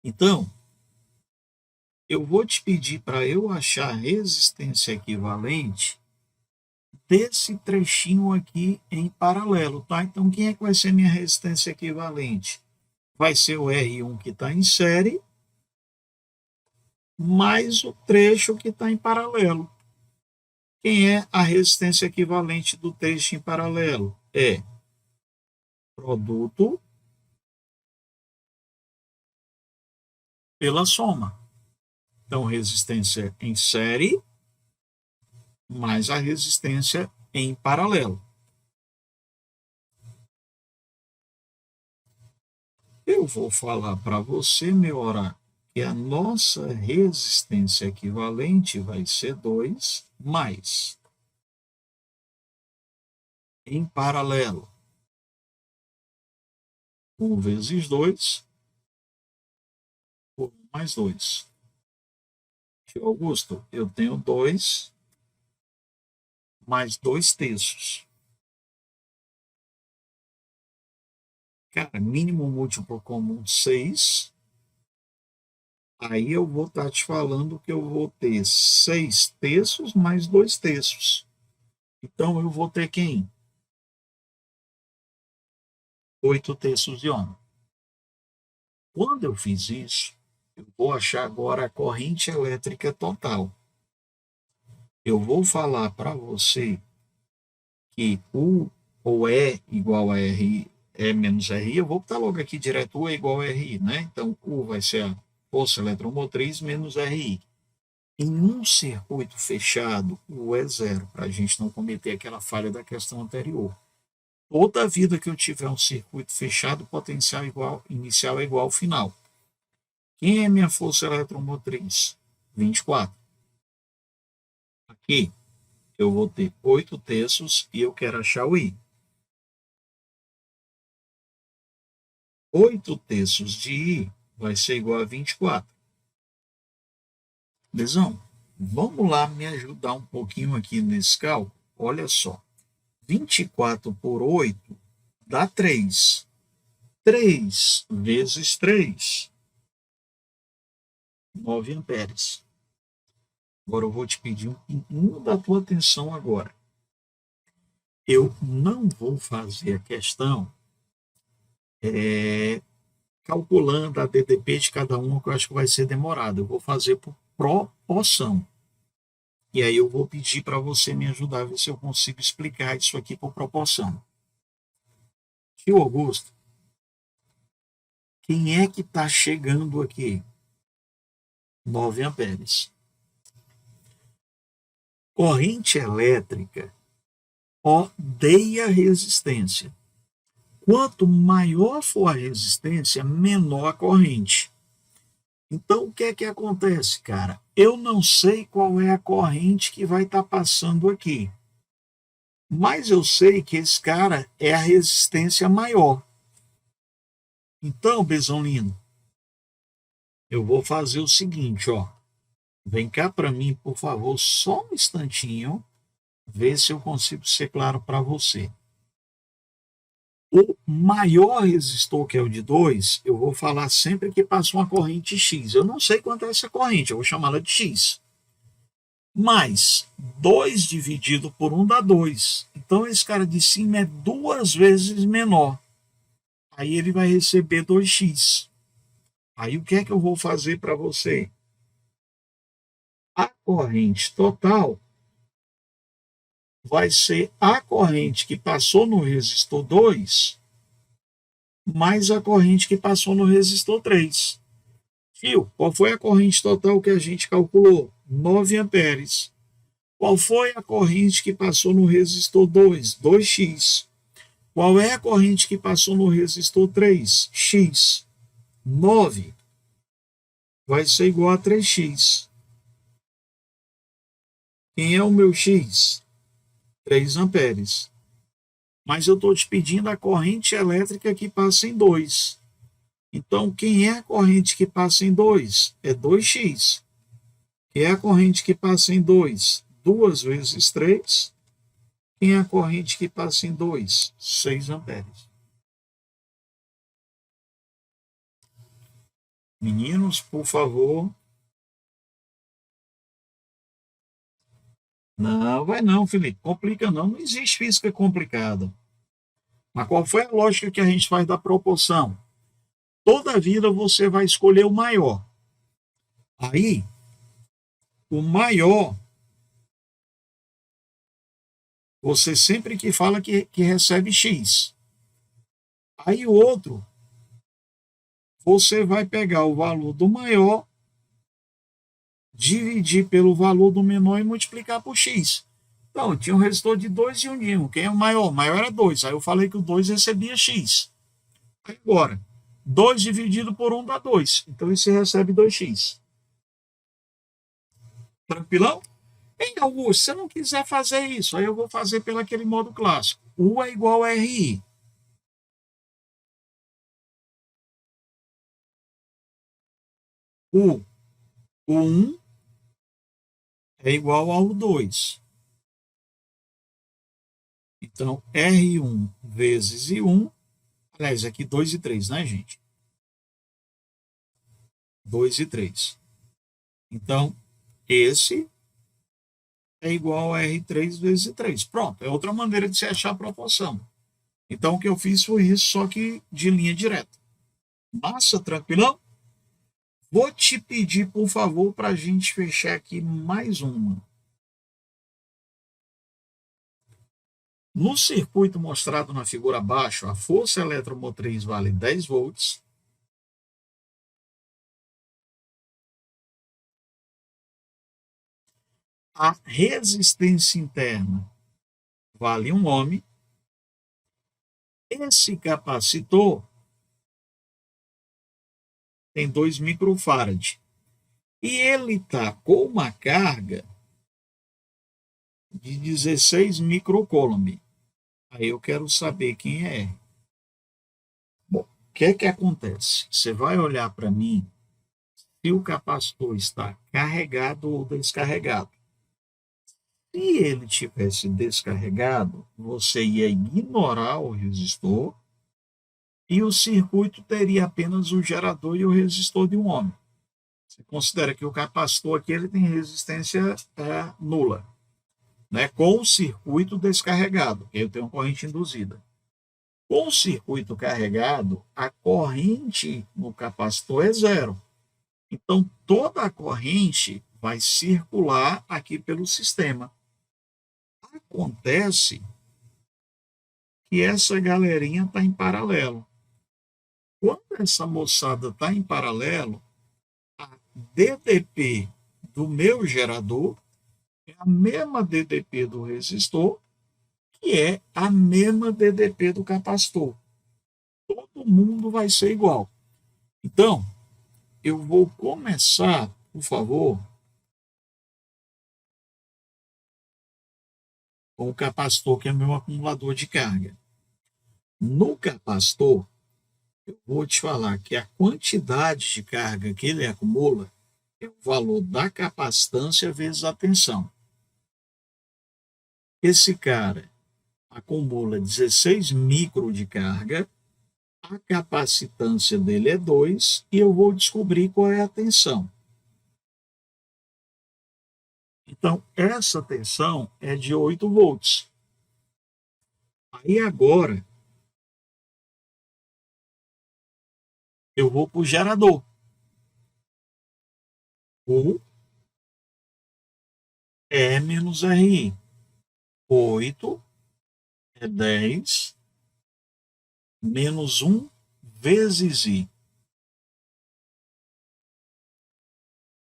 Então, eu vou te pedir para eu achar a resistência equivalente desse trechinho aqui em paralelo, tá? Então, quem é que vai ser minha resistência equivalente? Vai ser o R1 que está em série, mais o trecho que está em paralelo. Quem é a resistência equivalente do trecho em paralelo? É produto pela soma. Então, resistência em série mais a resistência em paralelo. Eu vou falar para você, meu hora, que a nossa resistência equivalente vai ser 2 mais em paralelo 1 vezes 2 por 1 mais 2. Tio Augusto, eu tenho 2 mais 2 terços. Cara, mínimo múltiplo comum 6. Aí eu vou estar te falando que eu vou ter 6 terços mais 2 terços. Então eu vou ter quem? 8 terços de ohm. Quando eu fiz isso, eu vou achar agora a corrente elétrica total. Eu vou falar para você que U ou E igual a RI, E menos RI, eu vou botar logo aqui direto U é igual a RI, né? Então U vai ser a força eletromotriz menos RI. Em um circuito fechado, U é zero, para a gente não cometer aquela falha da questão anterior. Toda vida que eu tiver um circuito fechado, o potencial inicial é igual ao final. Quem é minha força eletromotriz? 24. Aqui eu vou ter 8 terços e eu quero achar o I. 8 terços de I vai ser igual a 24. Lesão, vamos lá me ajudar um pouquinho aqui nesse cálculo? Olha só, 24 por 8 dá 3. 3 vezes 3 9 amperes. Agora eu vou te pedir muita tua atenção agora. Eu não vou fazer a questão calculando a DDP de cada um, que eu acho que vai ser demorado. Eu vou fazer por proporção. E aí eu vou pedir para você me ajudar a ver se eu consigo explicar isso aqui por proporção. Tio Augusto, quem é que está chegando aqui? 9 amperes. Corrente elétrica odeia resistência. Quanto maior for a resistência, menor a corrente. Então, o que é que acontece, cara? Eu não sei qual é a corrente que vai estar passando aqui. Mas eu sei que esse cara é a resistência maior. Então, Bezolino, eu vou fazer o seguinte, ó. Vem cá para mim, por favor, só um instantinho. Ver se eu consigo ser claro para você. O maior resistor, que é o de 2, eu vou falar sempre que passa uma corrente X. Eu não sei quanto é essa corrente, eu vou chamá-la de X. Mas 2 dividido por 1 dá 2. Então esse cara de cima é 2 vezes menor. Aí ele vai receber 2x. Aí o que é que eu vou fazer para você? A corrente total vai ser a corrente que passou no resistor 2 mais a corrente que passou no resistor 3. Fio, qual foi a corrente total que a gente calculou? 9 amperes. Qual foi a corrente que passou no resistor 2? 2x. Qual é a corrente que passou no resistor 3? X. 9 vai ser igual a 3x. Quem é o meu x? 3 amperes. Mas eu estou te pedindo a corrente elétrica que passa em 2. Então, quem é a corrente que passa em 2? É 2x. Quem é a corrente que passa em 2? 2 vezes 3. Quem é a corrente que passa em 2? 6 amperes. Meninos, por favor. Não, vai não, Felipe. Complica não. Não existe física complicada. Mas qual foi a lógica que a gente faz da proporção? Toda vida você vai escolher o maior. Aí, o maior, você sempre que fala que recebe X. Aí o outro, você vai pegar o valor do maior, dividir pelo valor do menor e multiplicar por X. Então, tinha um resistor de 2 e um de 1. Quem é o maior? O maior era 2. Aí eu falei que o 2 recebia X. Agora, 2 dividido por 1 dá 2. Então, esse recebe 2x. Tranquilão? Em Augusto, se você não quiser fazer isso, aí eu vou fazer pelo aquele modo clássico. U é igual a RI. O 1 é igual ao 2. Então, R1 vezes I1, aliás, aqui 2 e 3, né, gente? 2 e 3. Então, esse é igual a R3 vezes 3. Pronto, é outra maneira de se achar a proporção. Então, o que eu fiz foi isso, só que de linha direta. Massa, tranquilão? Vou te pedir, por favor, para a gente fechar aqui mais uma. No circuito mostrado na figura abaixo, a força eletromotriz vale 10 volts. A resistência interna vale 1 ohm. Esse capacitor tem 2 microfarad. E ele está com uma carga de 16 microcoulomb. Aí eu quero saber quem é. Bom, o que é que acontece? Você vai olhar para mim se o capacitor está carregado ou descarregado. Se ele tivesse descarregado, você ia ignorar o resistor e o circuito teria apenas o gerador e o resistor de 1 ohm. Você considera que o capacitor aqui ele tem resistência nula, né? Com o circuito descarregado, que eu tenho corrente induzida. Com o circuito carregado, a corrente no capacitor é zero. Então, toda a corrente vai circular aqui pelo sistema. Acontece que essa galerinha está em paralelo. Quando essa moçada está em paralelo, a DDP do meu gerador é a mesma DDP do resistor, que é a mesma DDP do capacitor. Todo mundo vai ser igual. Então, eu vou começar, por favor, com o capacitor, que é meu acumulador de carga. No capacitor, eu vou te falar que a quantidade de carga que ele acumula é o valor da capacitância vezes a tensão. Esse cara acumula 16 micro de carga, a capacitância dele é 2 e eu vou descobrir qual é a tensão. Então, essa tensão é de 8 volts. Aí agora, eu vou para o gerador. O E menos RI. 8 é 10 menos 1 vezes I.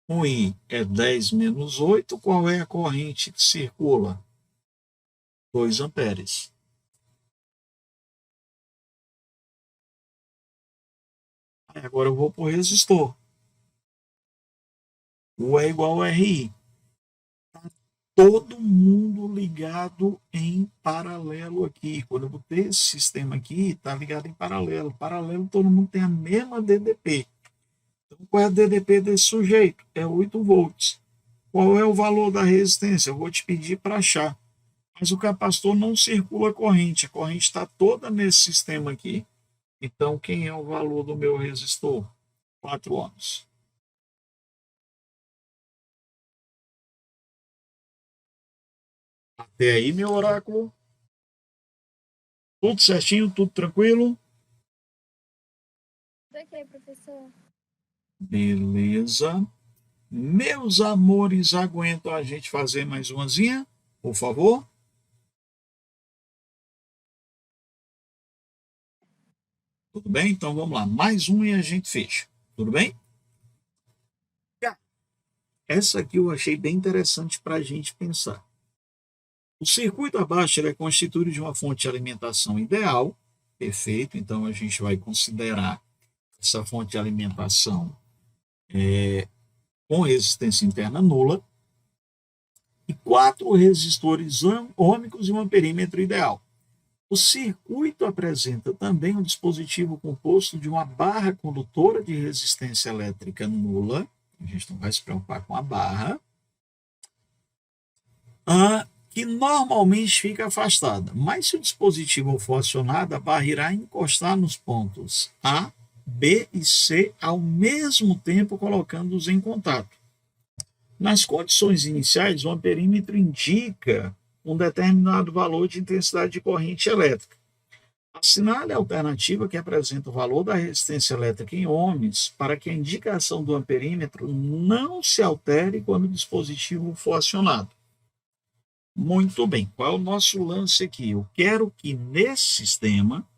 O I é 10 menos 8. Qual é a corrente que circula? 2 amperes. Agora eu vou para o resistor. O é igual a RI. Está todo mundo ligado em paralelo aqui. Quando eu botei esse sistema aqui, está ligado em paralelo. Paralelo, todo mundo tem a mesma DDP. Então, qual é a DDP desse sujeito? É 8 volts. Qual é o valor da resistência? Eu vou te pedir para achar. Mas o capacitor não circula corrente. A corrente está toda nesse sistema aqui. Então, quem é o valor do meu resistor? 4 ohms. Até aí, meu oráculo? Tudo certinho, tudo tranquilo? Ok, professor. Beleza. Meus amores, aguentam a gente fazer mais umazinha, por favor? Tudo bem? Então vamos lá. Mais um e a gente fecha. Tudo bem? Essa aqui eu achei bem interessante para a gente pensar. O circuito abaixo é constituído de uma fonte de alimentação ideal. Perfeito. Então a gente vai considerar essa fonte de alimentação com resistência interna nula. E 4 resistores ômicos e um amperímetro ideal. O circuito apresenta também um dispositivo composto de uma barra condutora de resistência elétrica nula. A gente não vai se preocupar com a barra. Que normalmente fica afastada. Mas se o dispositivo for acionado, a barra irá encostar nos pontos A, B e C ao mesmo tempo, colocando-os em contato. Nas condições iniciais, o amperímetro indica um determinado valor de intensidade de corrente elétrica. Assinale a alternativa que apresenta o valor da resistência elétrica em ohms para que a indicação do amperímetro não se altere quando o dispositivo for acionado. Muito bem, qual é o nosso lance aqui? Eu quero que nesse sistema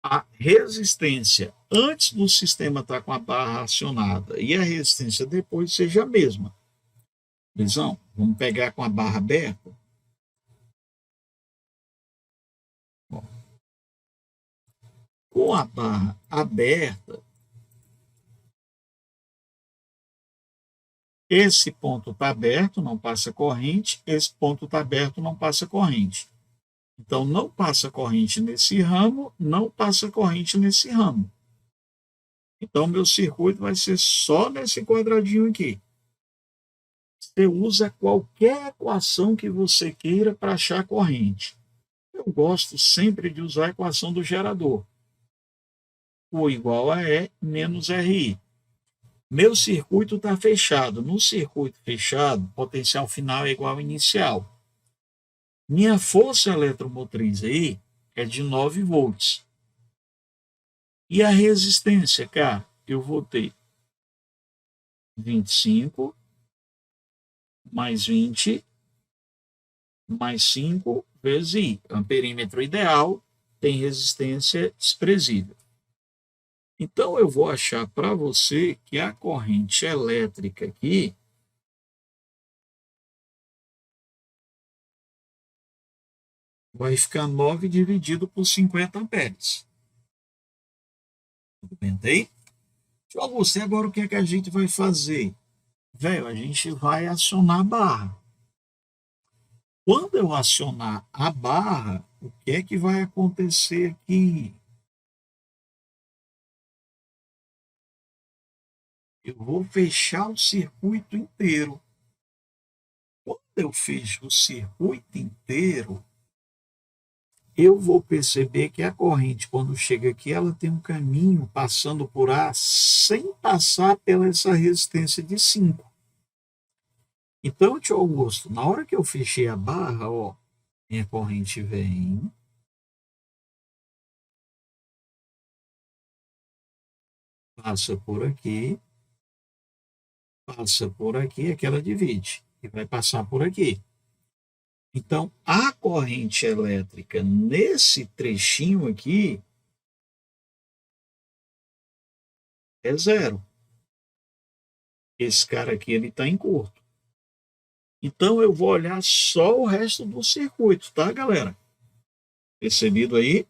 a resistência antes do sistema estar com a barra acionada e a resistência depois seja a mesma. Visão? Vamos pegar com a barra aberta. Bom, com a barra aberta, esse ponto está aberto, não passa corrente, esse ponto está aberto, não passa corrente. Então, não passa corrente nesse ramo, não passa corrente nesse ramo. Então, meu circuito vai ser só nesse quadradinho aqui. Você usa qualquer equação que você queira para achar a corrente. Eu gosto sempre de usar a equação do gerador. O igual a E menos RI. Meu circuito está fechado. No circuito fechado, potencial final é igual ao inicial. Minha força eletromotriz aí é de 9 volts. E a resistência, cara, eu vou ter 25 mais 20 mais 5 vezes I. Amperímetro ideal tem resistência desprezível. Então, eu vou achar para você que a corrente elétrica aqui vai ficar 9 dividido por 50 amperes. Tudo bem aí? Tio Augusto, e agora o que é que a gente vai fazer? Velho, a gente vai acionar a barra. Quando eu acionar a barra, o que é que vai acontecer aqui? Eu vou fechar o circuito inteiro. Quando eu fecho o circuito inteiro, eu vou perceber que a corrente, quando chega aqui, ela tem um caminho passando por A sem passar pela essa resistência de 5. Então, tio Augusto, na hora que eu fechei a barra, ó, minha corrente vem, passa por aqui, aqui ela divide e vai passar por aqui. Então, a corrente elétrica nesse trechinho aqui é zero. Esse cara aqui ele está em curto. Então, eu vou olhar só o resto do circuito, tá, galera? Percebido aí?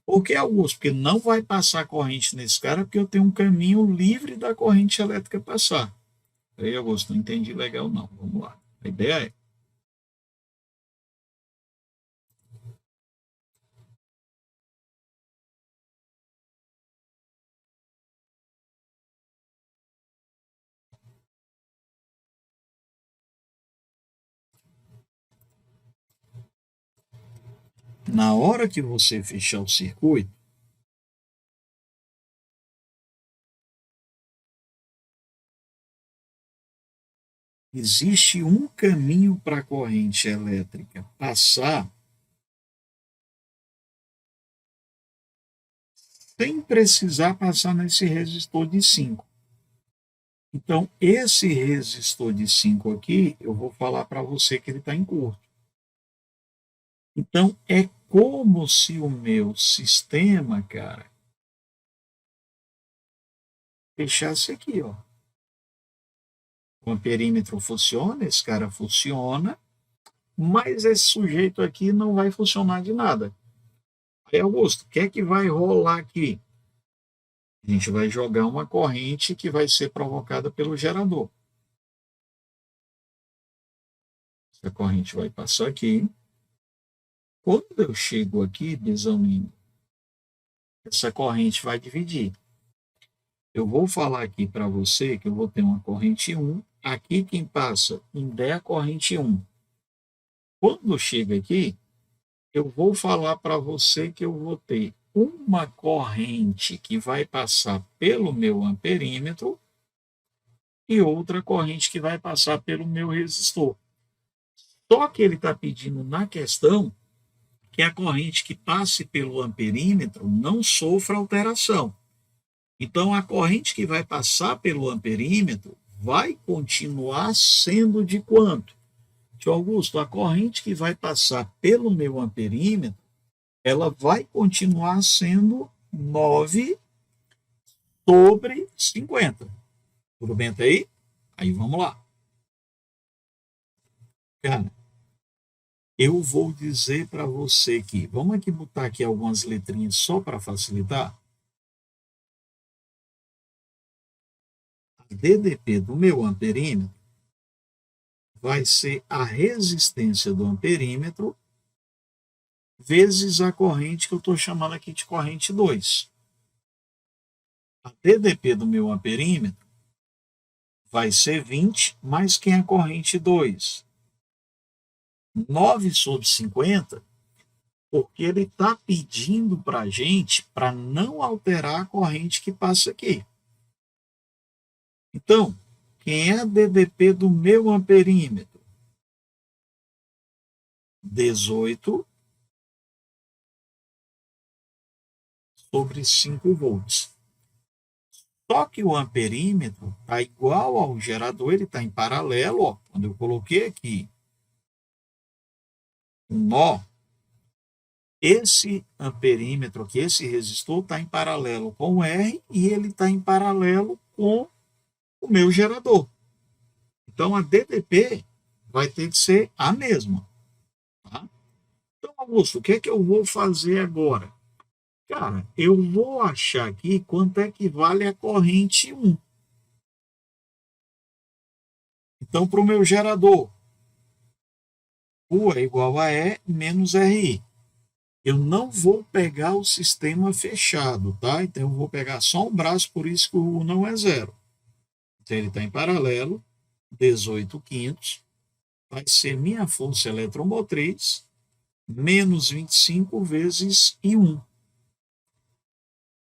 Por que, Augusto? Porque não vai passar corrente nesse cara, porque eu tenho um caminho livre da corrente elétrica passar. Aí, Augusto, não entendi legal, não. Vamos lá. A ideia é: na hora que você fechar o circuito, existe um caminho para a corrente elétrica passar sem precisar passar nesse resistor de 5. Então, esse resistor de 5 aqui, eu vou falar para você que ele está em curto. Então, é como se o meu sistema, cara, fechasse aqui, ó. O amperímetro funciona, esse cara funciona, mas esse sujeito aqui não vai funcionar de nada. Aí, Augusto, o que é que vai rolar aqui? A gente vai jogar uma corrente que vai ser provocada pelo gerador. Essa corrente vai passar aqui. Quando eu chego aqui, Bisalmino, essa corrente vai dividir. Eu vou falar aqui para você que eu vou ter uma corrente 1. Aqui quem passa em D é a corrente 1. Quando chega aqui, eu vou falar para você que eu vou ter uma corrente que vai passar pelo meu amperímetro e outra corrente que vai passar pelo meu resistor. Só que ele está pedindo na questão que a corrente que passe pelo amperímetro não sofra alteração. Então, a corrente que vai passar pelo amperímetro vai continuar sendo de quanto? Tio Augusto, a corrente que vai passar pelo meu amperímetro, ela vai continuar sendo 9 sobre 50. Tudo bem até aí? Aí vamos lá. Cara, eu vou dizer para você que, vamos aqui botar aqui algumas letrinhas só para facilitar. A DDP do meu amperímetro vai ser a resistência do amperímetro vezes a corrente que eu estou chamando aqui de corrente 2. A DDP do meu amperímetro vai ser 20, mais quem é a corrente 2? 9 sobre 50, porque ele está pedindo para a gente para não alterar a corrente que passa aqui. Então, quem é a DDP do meu amperímetro? 18 sobre 5 volts. Só que o amperímetro está igual ao gerador, ele está em paralelo. Ó, quando eu coloquei aqui um nó, esse amperímetro aqui, esse resistor, está em paralelo com o R e ele está em paralelo com o meu gerador. Então, a DDP vai ter que ser a mesma. Tá? Então, Augusto, o que é que eu vou fazer agora? Cara, eu vou achar aqui quanto é que vale a corrente 1. Então, para o meu gerador, U é igual a E menos RI. Eu não vou pegar o sistema fechado, tá? Então, eu vou pegar só um braço, por isso que o U não é zero. Então, ele está em paralelo, 18 quintos, vai ser minha força eletromotriz, menos 25 vezes I1.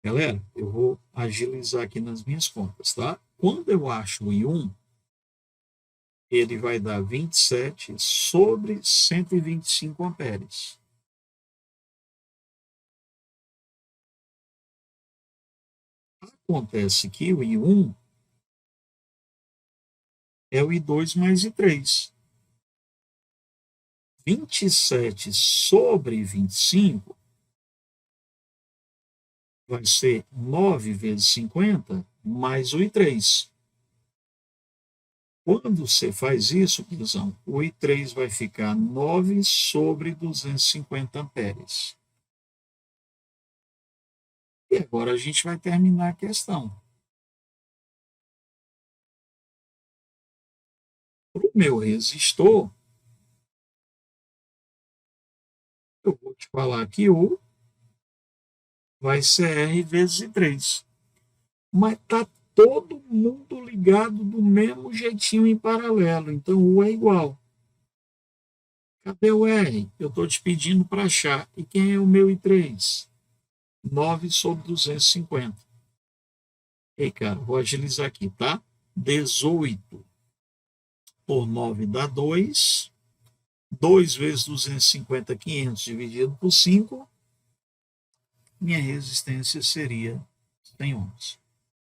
Galera, eu vou agilizar aqui nas minhas contas, tá? Quando eu acho o I1, ele vai dar 27 sobre 125 amperes. Acontece que o I1 é o I2 mais I3. 27 sobre 25 vai ser 9 vezes 50 mais o I3. Quando você faz isso, Guilzão, o I3 vai ficar 9 sobre 250 amperes. E agora a gente vai terminar a questão. Para o meu resistor, eu vou te falar que U vai ser R vezes I3. Mas está todo mundo ligado do mesmo jeitinho em paralelo. Então, U é igual. Cadê o R? Eu estou te pedindo para achar. E quem é o meu I3? 9 sobre 250. Ei, cara, vou agilizar aqui, tá? 18 por 9 dá 2. 2 vezes 250, 500 dividido por 5. Minha resistência seria 100 ohms.